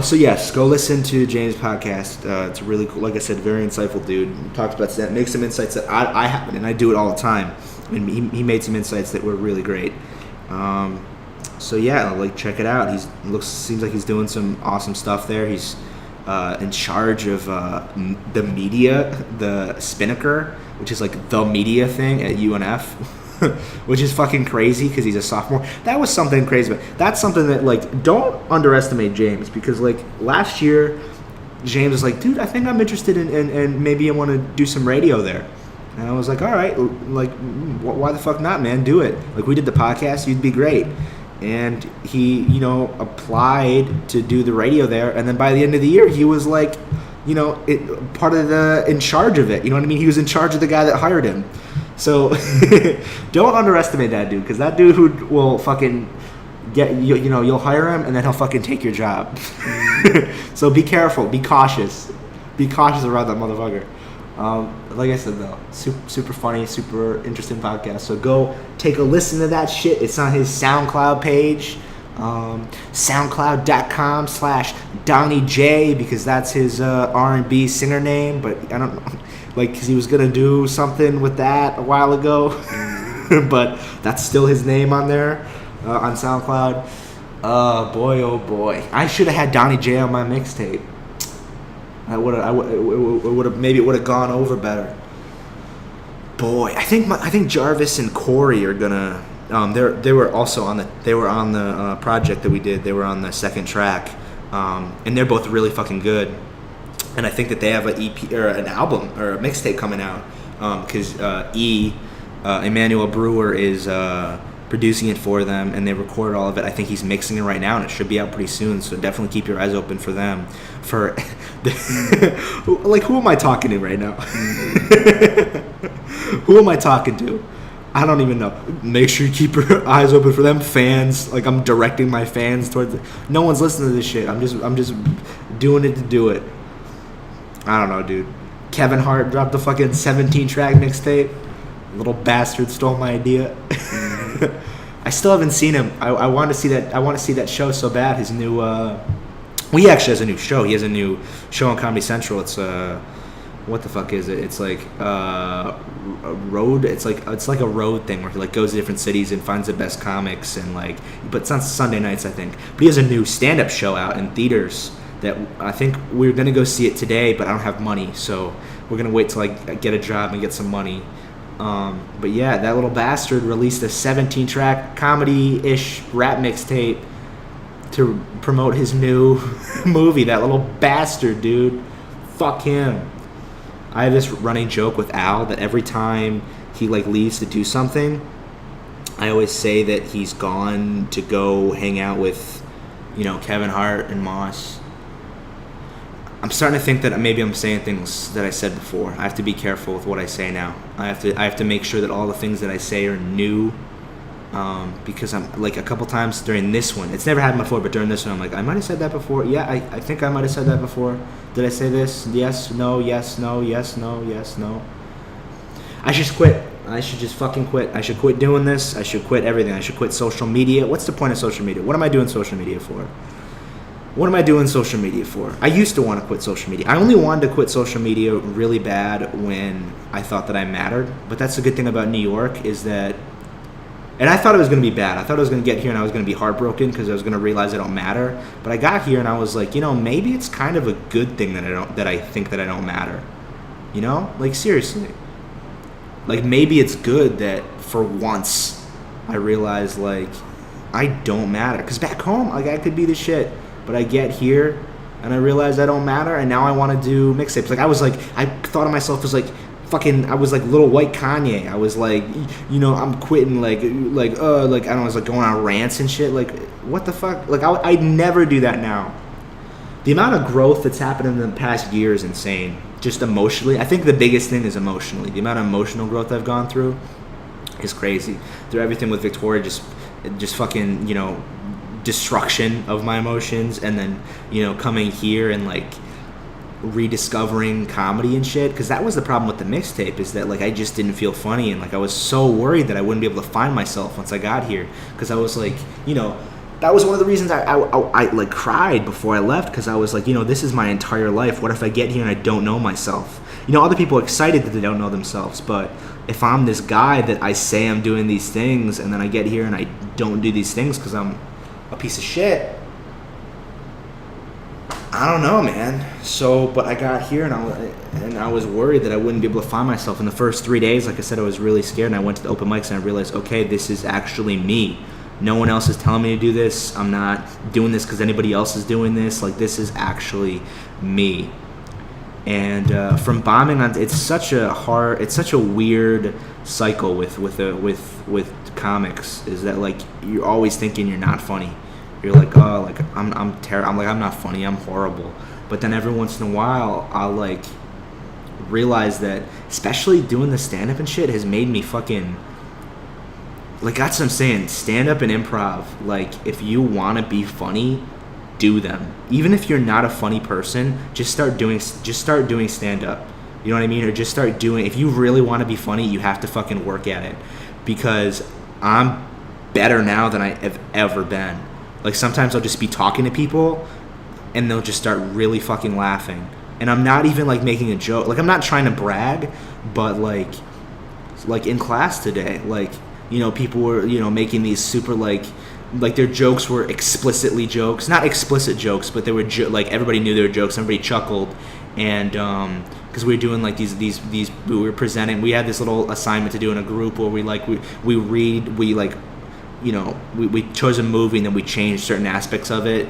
So yes, go listen to James' podcast. It's really cool. Like I said, very insightful dude. He talks about that, makes some insights that I haven't, and I do it all the time. And he made some insights that were really great. So yeah, check it out. Seems like he's doing some awesome stuff there. He's in charge of the media, the Spinnaker, which is the media thing at UNF, which is fucking crazy because he's a sophomore. That was something crazy, but that's something that don't underestimate James, because last year James was like, dude, I think I'm interested in maybe I want to do some radio there. And I was like, all right, why the fuck not, man? Do it. We did the podcast, you'd be great. And he, applied to do the radio there. And then by the end of the year, he was part of in charge of it. You know what I mean? He was in charge of the guy that hired him. So don't underestimate that dude, because that dude will fucking you'll hire him and then he'll fucking take your job. So be careful, be cautious around that motherfucker. Like I said though, super funny, super interesting podcast. So go take a listen to that shit. It's on his SoundCloud page, soundcloud.com/DonnieJ, because that's his R&B singer name. But I don't know, because he was gonna do something with that a while ago, but that's still his name on there on SoundCloud. Boy, oh boy, I should have had Donnie J on my mixtape. It would have gone over better. Boy, I think Jarvis and Corey are gonna. They were on the project that we did. They were on the second track, and they're both really fucking good. And I think that they have an EP or an album or a mixtape coming out, because Emmanuel Brewer is producing it for them, and they recorded all of it. I think he's mixing it right now, and it should be out pretty soon. So definitely keep your eyes open for them. For who am I talking to right now? Who am I talking to? I don't even know. Make sure you keep your eyes open for them, fans. I'm directing my fans towards. No one's listening to this shit. I'm just doing it to do it. I don't know, dude. Kevin Hart dropped the fucking 17-track mixtape. Little bastard stole my idea. I still haven't seen him. I want to see that. I want to see that show so bad. His new. He actually has a new show. He has a new show on Comedy Central. It's what the fuck is it? It's a road. It's like a road thing where he goes to different cities and finds the best comics and But it's on Sunday nights, I think. But he has a new stand-up show out in theaters that I think we're gonna go see it today, but I don't have money, so we're gonna wait till I get a job and get some money. But yeah, that little bastard released a 17-track comedy-ish rap mixtape to promote his new movie. That little bastard, dude. Fuck him. I have this running joke with Al that every time he leaves to do something, I always say that he's gone to go hang out with, Kevin Hart and Moss. I'm starting to think that maybe I'm saying things that I said before. I have to be careful with what I say now. I have to make sure that all the things that I say are new, because I'm a couple times during this one. It's never happened before, but during this one, I'm I might have said that before. Yeah, I think I might have said that before. Did I say this? Yes, no, yes, no, yes, no, yes, no. I should quit. I should just fucking quit. I should quit doing this. I should quit everything. I should quit social media. What's the point of social media? What am I doing social media for? What am I doing social media for? I used to want to quit social media. I only wanted to quit social media really bad when I thought that I mattered. But that's the good thing about New York is that, and I thought it was going to be bad. I thought I was going to get here and I was going to be heartbroken because I was going to realize I don't matter. But I got here and I was like, maybe it's kind of a good thing that I think that I don't matter. Seriously. Maybe it's good that for once I realize I don't matter. Because back home, I could be the shit. But I get here and I realize I don't matter, and now I want to do mixtapes. I thought of myself as I was like little white Kanye. I was like, I'm quitting, like I don't know, I was like going on rants and shit. Like, what the fuck? Like, I'd never do that now. The amount of growth that's happened in the past year is insane. Just emotionally, I think the biggest thing is emotionally. The amount of emotional growth I've gone through is crazy. Through everything with Victoria, just fucking, destruction of my emotions, and then, coming here and like rediscovering comedy and shit, because that was the problem with the mixtape, is that like I just didn't feel funny, and like I was so worried that I wouldn't be able to find myself once I got here, because I was like, that was one of the reasons I like cried before I left, because I was like, this is my entire life. What if I get here and I don't know myself? Other people are excited that they don't know themselves, but if I'm this guy that I say I'm doing these things, and then I get here and I don't do these things because I'm a piece of shit, I don't know, man. So, but I got here and I was worried that I wouldn't be able to find myself. In the first 3 days, like I said, I was really scared, and I went to the open mics and I realized, okay, this is actually me. No one else is telling me to do this. I'm not doing this because anybody else is doing this. Like, this is actually me. And from bombing on, it's such a weird cycle with comics, is that like you're always thinking you're not funny. You're like, oh, like I'm terrible. I'm like, I'm not funny. I'm horrible. But then every once in a while, I'll like realize that, especially doing the stand up and shit, has made me fucking, like, that's what I'm saying. Stand up and improv. Like, if you want to be funny, do them. Even if you're not a funny person, just start doing stand up. You know what I mean? Or just start doing. If you really want to be funny, you have to fucking work at it. Because I'm better now than I have ever been. Like, sometimes I'll just be talking to people and they'll just start really fucking laughing. And I'm not even like making a joke. Like, I'm not trying to brag, but like in class today, like, people were, making these super like their jokes were explicitly jokes, not explicit jokes, but they were like everybody knew they were jokes. Everybody chuckled, and because we were doing like these we were presenting. We had this little assignment to do in a group where we chose a movie and then we changed certain aspects of it,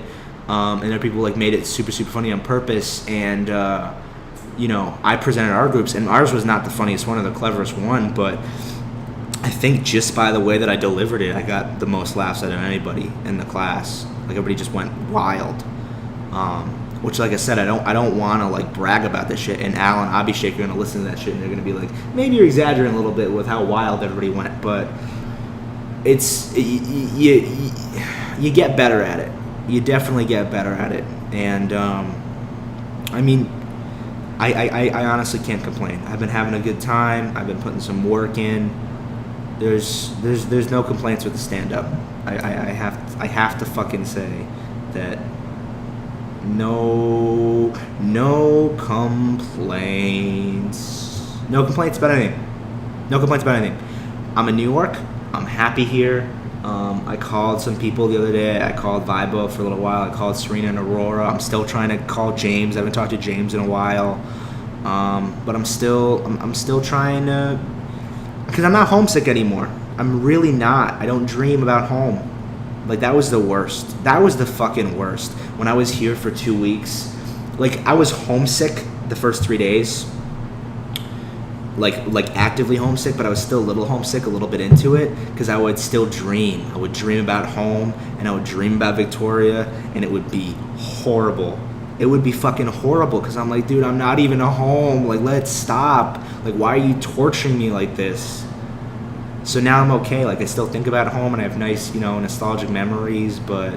and there are people like made it super funny on purpose, and I presented our groups, and ours was not the funniest one or the cleverest one, but I think just by the way that I delivered it, I got the most laughs out of anybody in the class. Like, everybody just went wild. Which, like I said, I don't want to like brag about this shit. And Al and Abhishek are gonna listen to that shit and they're gonna be like, maybe you're exaggerating a little bit with how wild everybody went. But it's you get better at it. You definitely get better at it. And I mean, I honestly can't complain. I've been having a good time. I've been putting some work in. There's no complaints with the stand-up. I have to fucking say that no complaints. No complaints about anything. No complaints about anything. I'm in New York. I'm happy here. I called some people the other day. I called Vibo for a little while. I called Serena and Aurora. I'm still trying to call James. I haven't talked to James in a while. But I'm still trying to, because I'm not homesick anymore. I'm really not. I don't dream about home. Like, that was the worst. That was the fucking worst. When I was here for 2 weeks, like, I was homesick the first 3 days. Like actively homesick, but I was still a little homesick, a little bit into it, because I would still dream. I would dream about home, and I would dream about Victoria, and it would be horrible. It would be fucking horrible, because I'm like, dude, I'm not even at home. Like, let's stop. Like, why are you torturing me like this? So now I'm okay. Like, I still think about home, and I have nice, nostalgic memories, but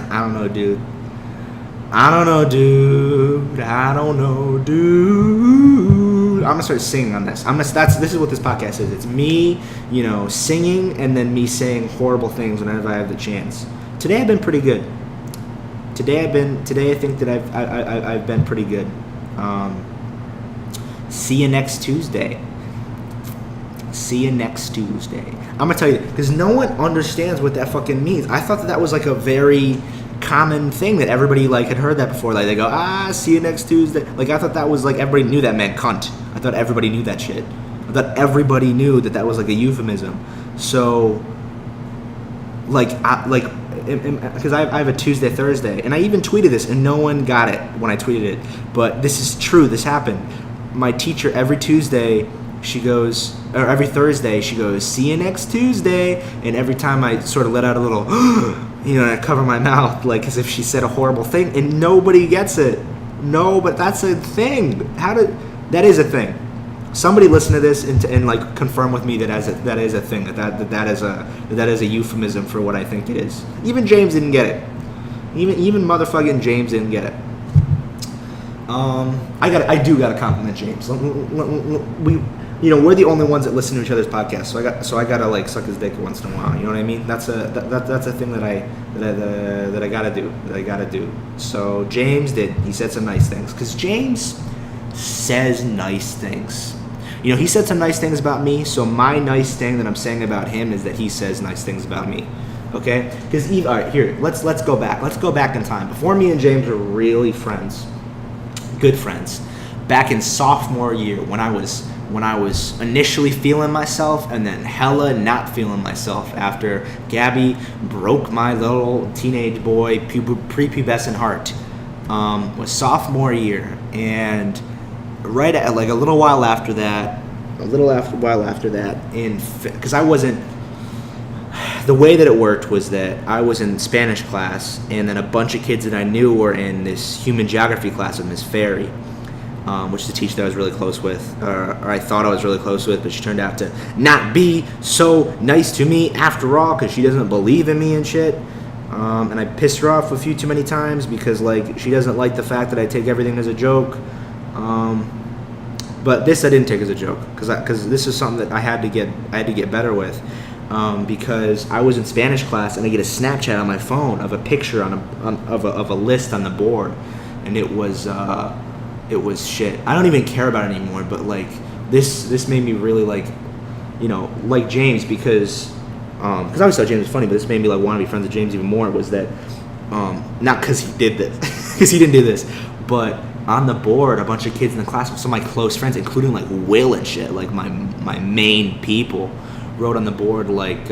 I don't know, dude. I'm gonna start singing on this. This is what this podcast is. It's me, singing, and then me saying horrible things whenever I have the chance. Today I've been pretty good. Today I think that I've been pretty good. See you next Tuesday. I'm gonna tell you, because no one understands what that fucking means. I thought that was like a very common thing that everybody like had heard that before. Like, they go, see you next Tuesday. Like, I thought that was like everybody knew that meant cunt. I thought everybody knew that shit. I thought everybody knew that was like a euphemism. So, because I have a Tuesday, Thursday, and I even tweeted this, and no one got it when I tweeted it. But this is true. This happened. my teacher every Tuesday, or every Thursday, she goes, "See you next Tuesday." And every time I sort of let out a little, I cover my mouth like as if she said a horrible thing, and nobody gets it. No, but that's a thing. That is a thing. Somebody listen to this and like confirm with me that is a thing. That is a euphemism for what I think it is. Even James didn't get it. Even motherfucking James didn't get it. I do gotta compliment James. We're the only ones that listen to each other's podcasts, so I gotta like suck his dick once in a while. You know what I mean? That's a thing that I gotta do. So James he said some nice things, because James says nice things. He said some nice things about me, so my nice thing that I'm saying about him is that he says nice things about me. Okay? Because all right, here, let's go back. Let's go back in time. Before me and James were really friends, good friends, back in sophomore year when I was initially feeling myself and then hella not feeling myself after Gabby broke my little teenage boy prepubescent heart. Was sophomore year, and right at like a little while after that, because I wasn't. The way that it worked was that I was in Spanish class, and then a bunch of kids that I knew were in this human geography class with Miss Ferry, which is a teacher that I was really close with, or I thought I was really close with, but she turned out to not be so nice to me after all, because she doesn't believe in me and shit. And I pissed her off a few too many times because like she doesn't like the fact that I take everything as a joke. But this I didn't take as a joke because this is something that I had to get better with. Because I was in Spanish class and I get a Snapchat on my phone of a picture of a list on the board, and it was shit. I don't even care about it anymore. But like this made me really like James, because I always thought James was funny, but this made me like want to be friends with James even more. Was that not because he did this, because he didn't do this, but on the board, a bunch of kids in the class with some of my close friends, including like Will and shit, like my main people, wrote on the board like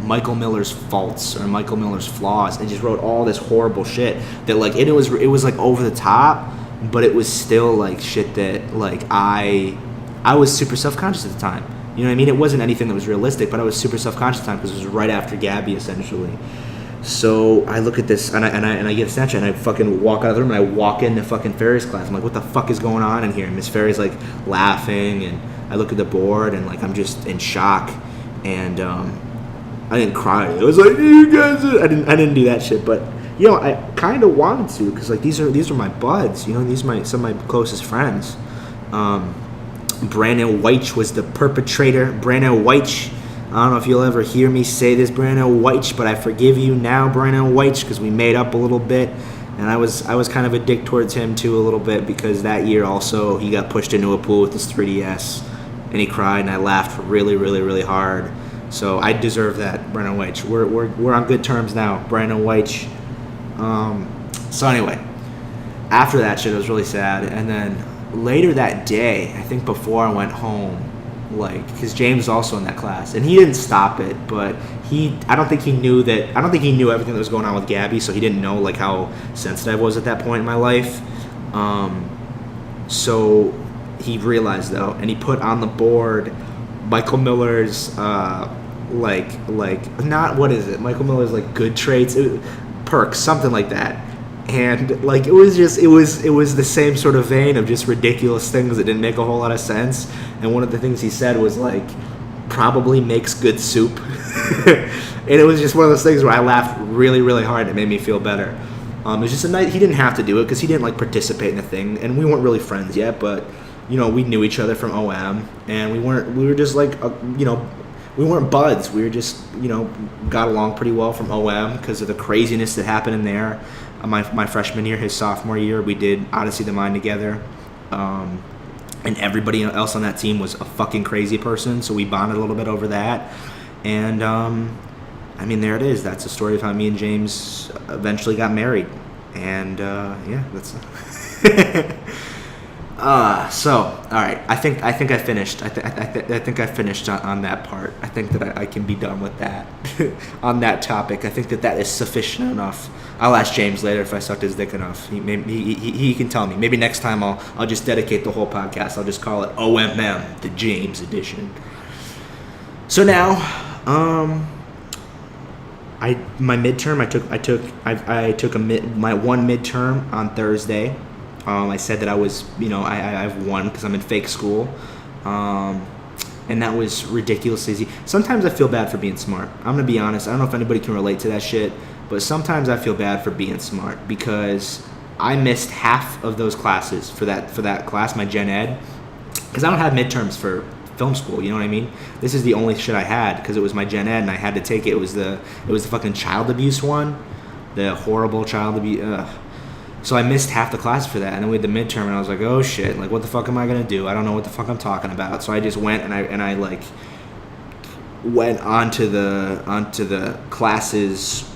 Michael Miller's faults or Michael Miller's flaws, and just wrote all this horrible shit that like it was like over the top, but it was still like shit that like I was super self-conscious at the time. You know what I mean? It wasn't anything that was realistic, but I was super self-conscious at the time because it was right after Gabby, essentially. So I look at this and I get a Snapchat and I fucking walk out of the room and I walk into fucking Ferry's class. I'm like, what the fuck is going on in here? And Miss Ferry's like laughing, and I look at the board and like I'm just in shock. And I didn't cry. I was like, you guys, I didn't do that shit. But I kind of wanted to, because like these are my buds. These are some of my closest friends. Brandon Weich was the perpetrator. Brandon Weich. I don't know if you'll ever hear me say this, Brandon Weich, but I forgive you now, Brandon Weich, because we made up a little bit, and I was kind of a dick towards him too a little bit, because that year also he got pushed into a pool with his 3DS, and he cried, and I laughed really, really, really hard. So I deserve that, Brandon Weich. We're on good terms now, Brandon Weich. So anyway, after that shit, it was really sad, and then later that day, I think before I went home, like, because James was also in that class, and he didn't stop it, but I don't think he knew everything that was going on with Gabby, so he didn't know like how sensitive I was at that point in my life. So he realized though, and he put on the board Michael Miller's like not, what is it? Michael Miller's like good traits, perks, something like that. And like it was the same sort of vein of just ridiculous things that didn't make a whole lot of sense. And one of the things he said was like, probably makes good soup. And it was just one of those things where I laughed really, really hard. It made me feel better. It was just a night. He didn't have to do it because he didn't like participate in the thing, and we weren't really friends yet. But we knew each other from OM, and we were just like we weren't buds. We were just got along pretty well from OM because of the craziness that happened in there. My freshman year, his sophomore year, we did Odyssey of the Mind together. And everybody else on that team was a fucking crazy person, so we bonded a little bit over that. And, I mean, there it is. That's the story of how me and James eventually got married. And, yeah, that's... All right. I think I finished. I think I finished on that part. I think that I can be done with that on that topic. I think that is sufficient enough. I'll ask James later if I sucked his dick enough. He can tell me. Maybe next time I'll just dedicate the whole podcast. I'll just call it OMM, the James edition. So now, my midterm. I took my one midterm on Thursday. I said that I was, I've won because I'm in fake school, and that was ridiculously easy. Sometimes I feel bad for being smart. I'm gonna be honest. I don't know if anybody can relate to that shit, but sometimes I feel bad for being smart because I missed half of those classes for that class, my gen ed, because I don't have midterms for film school. You know what I mean? This is the only shit I had because it was my gen ed and I had to take it. It was the fucking child abuse one, the horrible child abuse. So I missed half the class for that, and then we had the midterm, and I was like, "Oh shit! Like, what the fuck am I gonna do? I don't know what the fuck I'm talking about." So I just went and I like went onto the classes,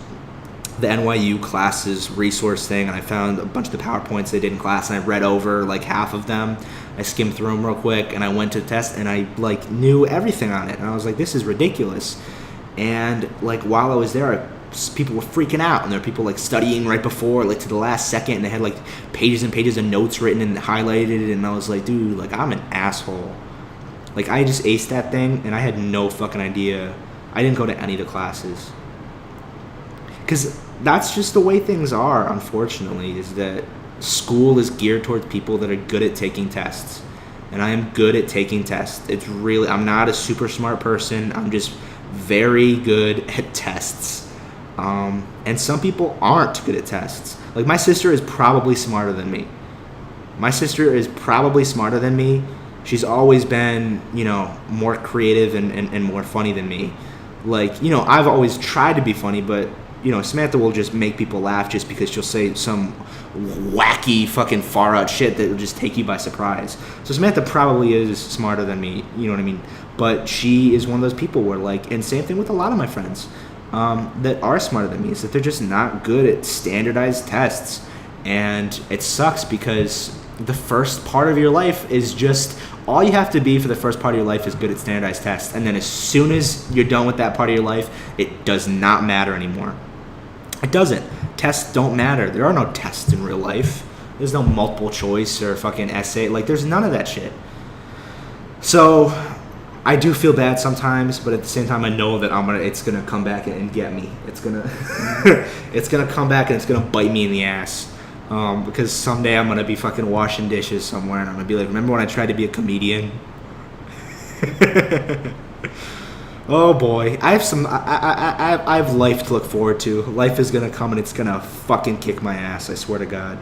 the NYU classes resource thing, and I found a bunch of the PowerPoints they did in class, and I read over like half of them. I skimmed through them real quick, and I went to the test, and I like knew everything on it, and I was like, "This is ridiculous." And like while I was there, people were freaking out, and there were people like studying right before, like to the last second, and they had like pages and pages of notes written and highlighted, and I was like, dude, like I'm an asshole. Like I just aced that thing, and I had no fucking idea. I didn't go to any of the classes. Because that's just the way things are, unfortunately, is that school is geared towards people that are good at taking tests. And I am good at taking tests. I'm not a super smart person. I'm just very good at tests. And some people aren't good at tests. Like my sister is probably smarter than me. She's always been, more creative and more funny than me. Like, I've always tried to be funny, but, Samantha will just make people laugh just because she'll say some wacky fucking far out shit that will just take you by surprise. So Samantha probably is smarter than me, you know what I mean? But she is one of those people where like, and same thing with a lot of my friends. That are smarter than me is that they're just not good at standardized tests, and it sucks because the first part of your life is just all you have to be for the first part of your life is good at standardized tests, and then as soon as you're done with that part of your life, it does not matter anymore. It doesn't. Tests don't matter. There are no tests in real life. There's no multiple choice or fucking essay. Like there's none of that shit. So I do feel bad sometimes, but at the same time, I know that it's gonna come back and get me. It's gonna come back and it's gonna bite me in the ass. Because someday I'm gonna be fucking washing dishes somewhere, and I'm gonna be like, remember when I tried to be a comedian? Oh boy, I have life to look forward to. Life is gonna come and it's gonna fucking kick my ass. I swear to God.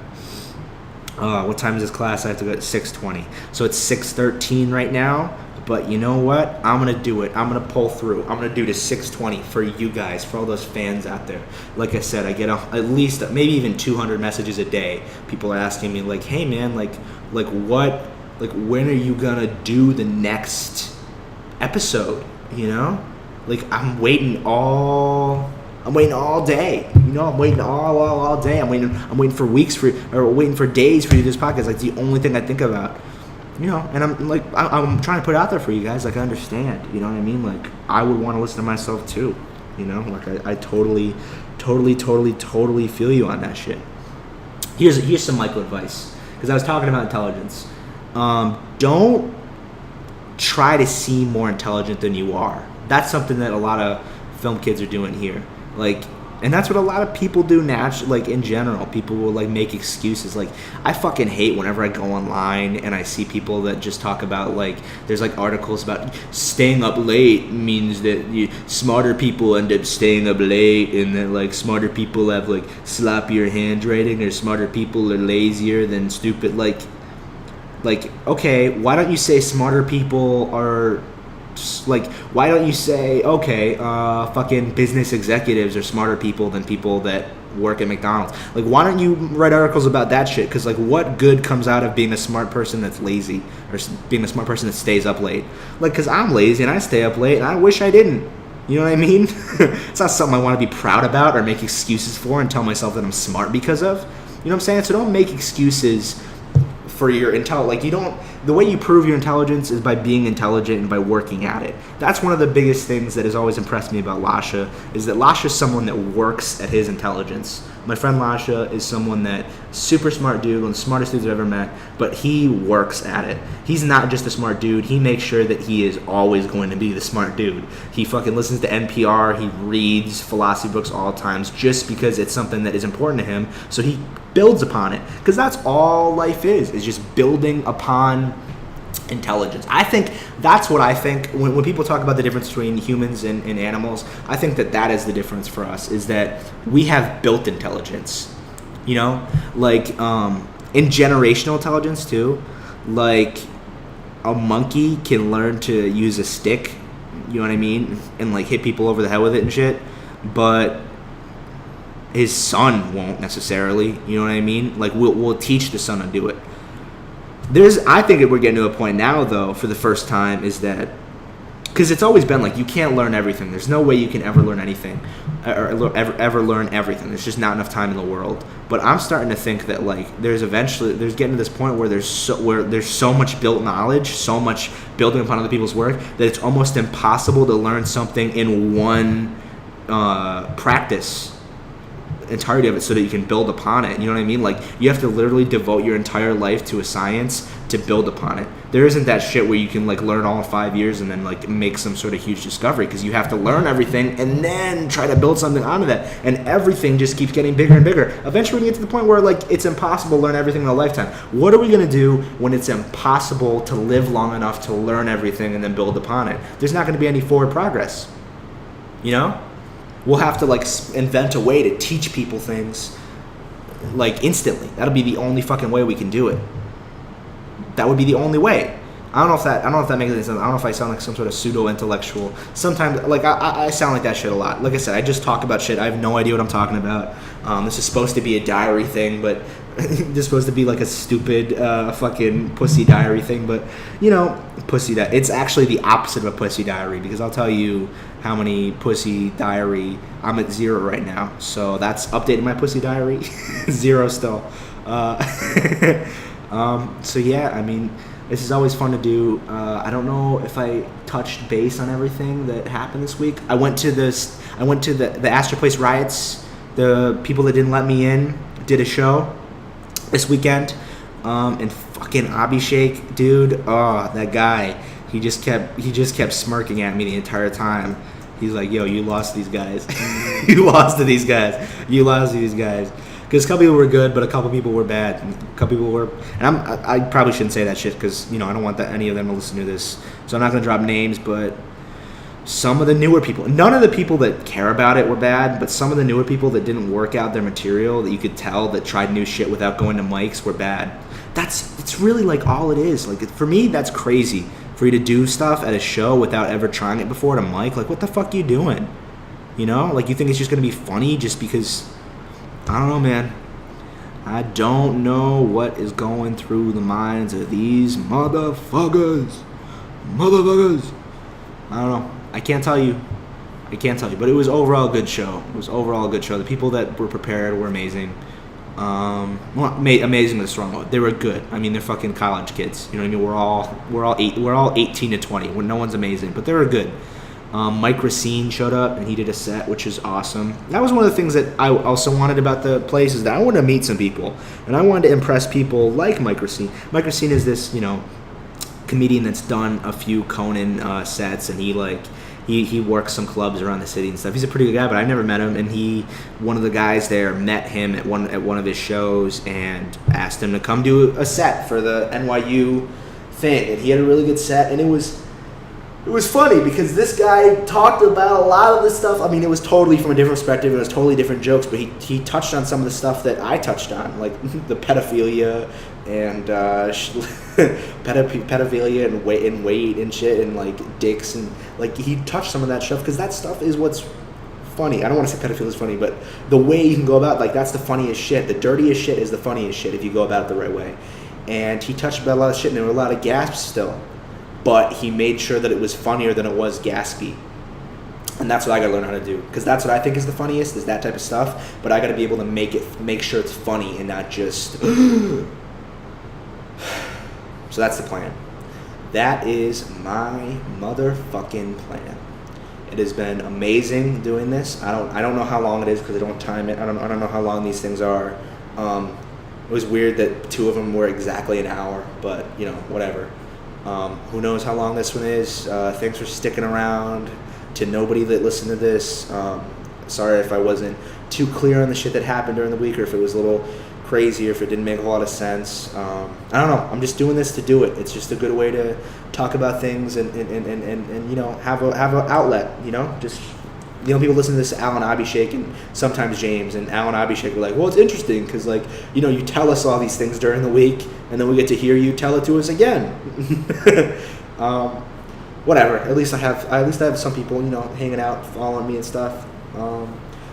What time is this class? I have to go at 6:20. So it's 6:13 right now. But you know what? I'm going to do it. I'm going to pull through. I'm going to do to 6:20 for you guys, for all those fans out there. Like I said, I get at least, maybe even 200 messages a day. People are asking me like, hey man, like what, like when are you going to do the next episode? Like I'm waiting all day. I'm waiting all day. I'm waiting for weeks waiting for days for you to do this podcast. Like the only thing I think about. And I'm like, I'm trying to put it out there for you guys. Like, I understand, you know what I mean? Like, I would want to listen to myself too, like I totally feel you on that shit. Here's some Michael advice, because I was talking about intelligence. Don't try to seem more intelligent than you are. That's something that a lot of film kids are doing here. Like, and that's what a lot of people do naturally, like in general. People will like make excuses. Like I fucking hate whenever I go online and I see people that just talk about like, there's like articles about staying up late means that smarter people end up staying up late, and that like smarter people have like sloppier handwriting, or smarter people are lazier than stupid. Like, okay, why don't you say smarter people are... Like, why don't you say, okay, fucking business executives are smarter people than people that work at McDonald's? Like, why don't you write articles about that shit? Because, like, what good comes out of being a smart person that's lazy, or being a smart person that stays up late? Like, because I'm lazy and I stay up late and I wish I didn't. You know what I mean? It's not something I want to be proud about or make excuses for and tell myself that I'm smart because of. You know what I'm saying? So don't make excuses for your like you don't, the way you prove your intelligence is by being intelligent and by working at it. That's one of the biggest things that has always impressed me about Lasha, is that Lasha is someone that works at his intelligence. My friend Lasha is someone that, super smart dude, one of the smartest dudes I've ever met, but he works at it. He's not just a smart dude, he makes sure that he is always going to be the smart dude. He fucking listens to NPR, he reads philosophy books all times just because it's something that is important to him, so he builds upon it. Because that's all life is just building upon intelligence. I think that's what I think when people talk about the difference between humans and animals. I think that is the difference for us, is that we have built intelligence, you know, like in generational intelligence too. Like a monkey can learn to use a stick, you know what I mean, and like hit people over the head with it and shit, but his son won't necessarily, you know what I mean. Like we'll teach the son to do it. I think we're getting to a point now, though, for the first time, is that, because it's always been like, you can't learn everything. There's no way you can ever learn anything, or ever learn everything. There's just not enough time in the world. But I'm starting to think that like there's getting to this point where there's so much built knowledge, so much building upon other people's work, that it's almost impossible to learn something in one practice. Entirety of it, so that you can build upon it. You know what I mean? Like, you have to literally devote your entire life to a science to build upon it. There isn't that shit where you can like learn all in 5 years and then like make some sort of huge discovery, because you have to learn everything and then try to build something onto that, and everything just keeps getting bigger and bigger. Eventually we get to the point where like it's impossible to learn everything in a lifetime. What are we going to do when it's impossible to live long enough to learn everything and then build upon it? There's not going to be any forward progress, you know? We'll have to like invent a way to teach people things like instantly. That'll be the only fucking way we can do it. That would be the only way. I don't know if that makes any sense. I don't know if I sound like some sort of pseudo-intellectual. Sometimes, like, I sound like that shit a lot. Like I said, I just talk about shit. I have no idea what I'm talking about. This is supposed to be a diary thing, but this is supposed to be like a stupid fucking pussy diary thing. But, you know, it's actually the opposite of a pussy diary, because I'll tell you how many pussy diary. I'm at 0 right now. So that's updated my pussy diary. 0 still. So yeah, I mean, this is always fun to do. I don't know if I touched base on everything that happened this week. I went to the Astor Place riots. The people that didn't let me in did a show this weekend. And fucking Abhishek, dude, oh, that guy, he just kept smirking at me the entire time. He's like, yo, you lost to these guys. You lost to these guys. Because a couple people were good, but a couple people were bad. And a couple people were, and I probably shouldn't say that shit, because, you know, I don't want any of them to listen to this. So I'm not going to drop names, but some of the newer people, none of the people that care about it were bad, but some of the newer people that didn't work out their material, that you could tell that tried new shit without going to mics, were bad. It's really like all it is. Like, for me, that's crazy. For you to do stuff at a show without ever trying it before at a mic, like, what the fuck are you doing? You know? Like, you think it's just going to be funny just because... I don't know, man. I don't know what is going through the minds of these motherfuckers. I don't know. I can't tell you. But it was overall a good show. The people that were prepared were amazing. Amazing is a strong word. They were good. I mean, they're fucking college kids. You know what I mean? We're all 18 to 20. No one's amazing, but they were good. Mike Racine showed up and he did a set, which is awesome. That was one of the things that I also wanted about the place, is that I wanted to meet some people, and I wanted to impress people like Mike Racine. Mike Racine is this, you know, comedian that's done a few Conan sets, and he works some clubs around the city and stuff. He's a pretty good guy, but I never met him, and one of the guys there met him at one of his shows and asked him to come do a set for the NYU thing, and he had a really good set, and it was funny because this guy talked about a lot of this stuff. I mean, it was totally from a different perspective. It was totally different jokes, but he touched on some of the stuff that I touched on, like the pedophilia and pedophilia and weight and shit, and like dicks, and like he touched some of that stuff, because that stuff is what's funny. I don't want to say pedophilia is funny, but the way you can go about, like, that's the funniest shit. The dirtiest shit is the funniest shit if you go about it the right way. And he touched about a lot of shit, and there were a lot of gasps still. But he made sure that it was funnier than it was gaspy. And that's what I gotta learn how to do. Because that's what I think is the funniest, is that type of stuff. But I gotta be able to make sure it's funny and not just... So that's the plan. That is my motherfucking plan. It has been amazing doing this. I don't know how long it is because I don't time it. I don't know how long these things are. It was weird that 2 of them were exactly an hour, but you know, whatever. Who knows how long this one is? Thanks for sticking around. To nobody that listened to this, sorry if I wasn't too clear on the shit that happened during the week, or if it was a little crazy, or if it didn't make a lot of sense. I don't know. I'm just doing this to do it. It's just a good way to talk about things and you know, have an outlet. You know, just, you know, people listen to this Alan Abishek and sometimes James, and Alan Abishek were like, well, it's interesting because, like, you know, you tell us all these things during the week, and then we get to hear you tell it to us again. Whatever. At least I have some people, you know, hanging out, following me and stuff.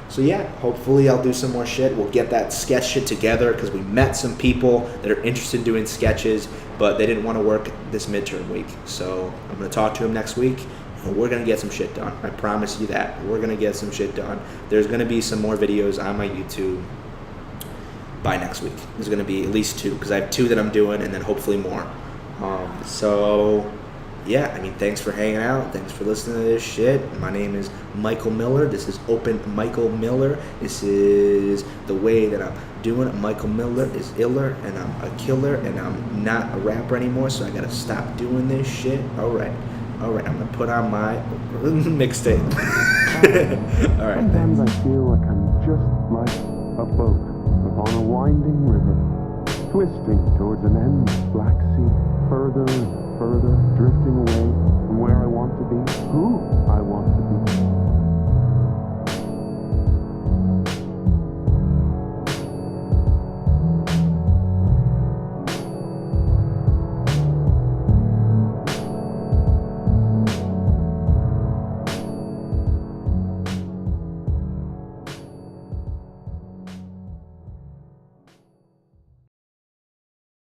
So yeah, hopefully I'll do some more shit. We'll get that sketch shit together because we met some people that are interested in doing sketches, but they didn't want to work this midterm week. So I'm going to talk to them next week, and we're going to get some shit done. I promise you that. We're going to get some shit done. There's going to be some more videos on my YouTube by next week. There's going to be at least 2 because I have 2 that I'm doing, and then hopefully more. So yeah, I mean, thanks for hanging out. Thanks for listening to this shit. My name is Michael Miller. This is Open Michael Miller. This is the way that I'm doing it. Michael Miller is iller, and I'm a killer, and I'm not a rapper anymore, so I gotta stop doing this shit. All right, I'm gonna put on my mixtape. All right, thanks. Sometimes I feel like I'm just like a boat upon a winding river, twisting towards an endless black sea, further and further, drifting away from where I want to be, who I want to be.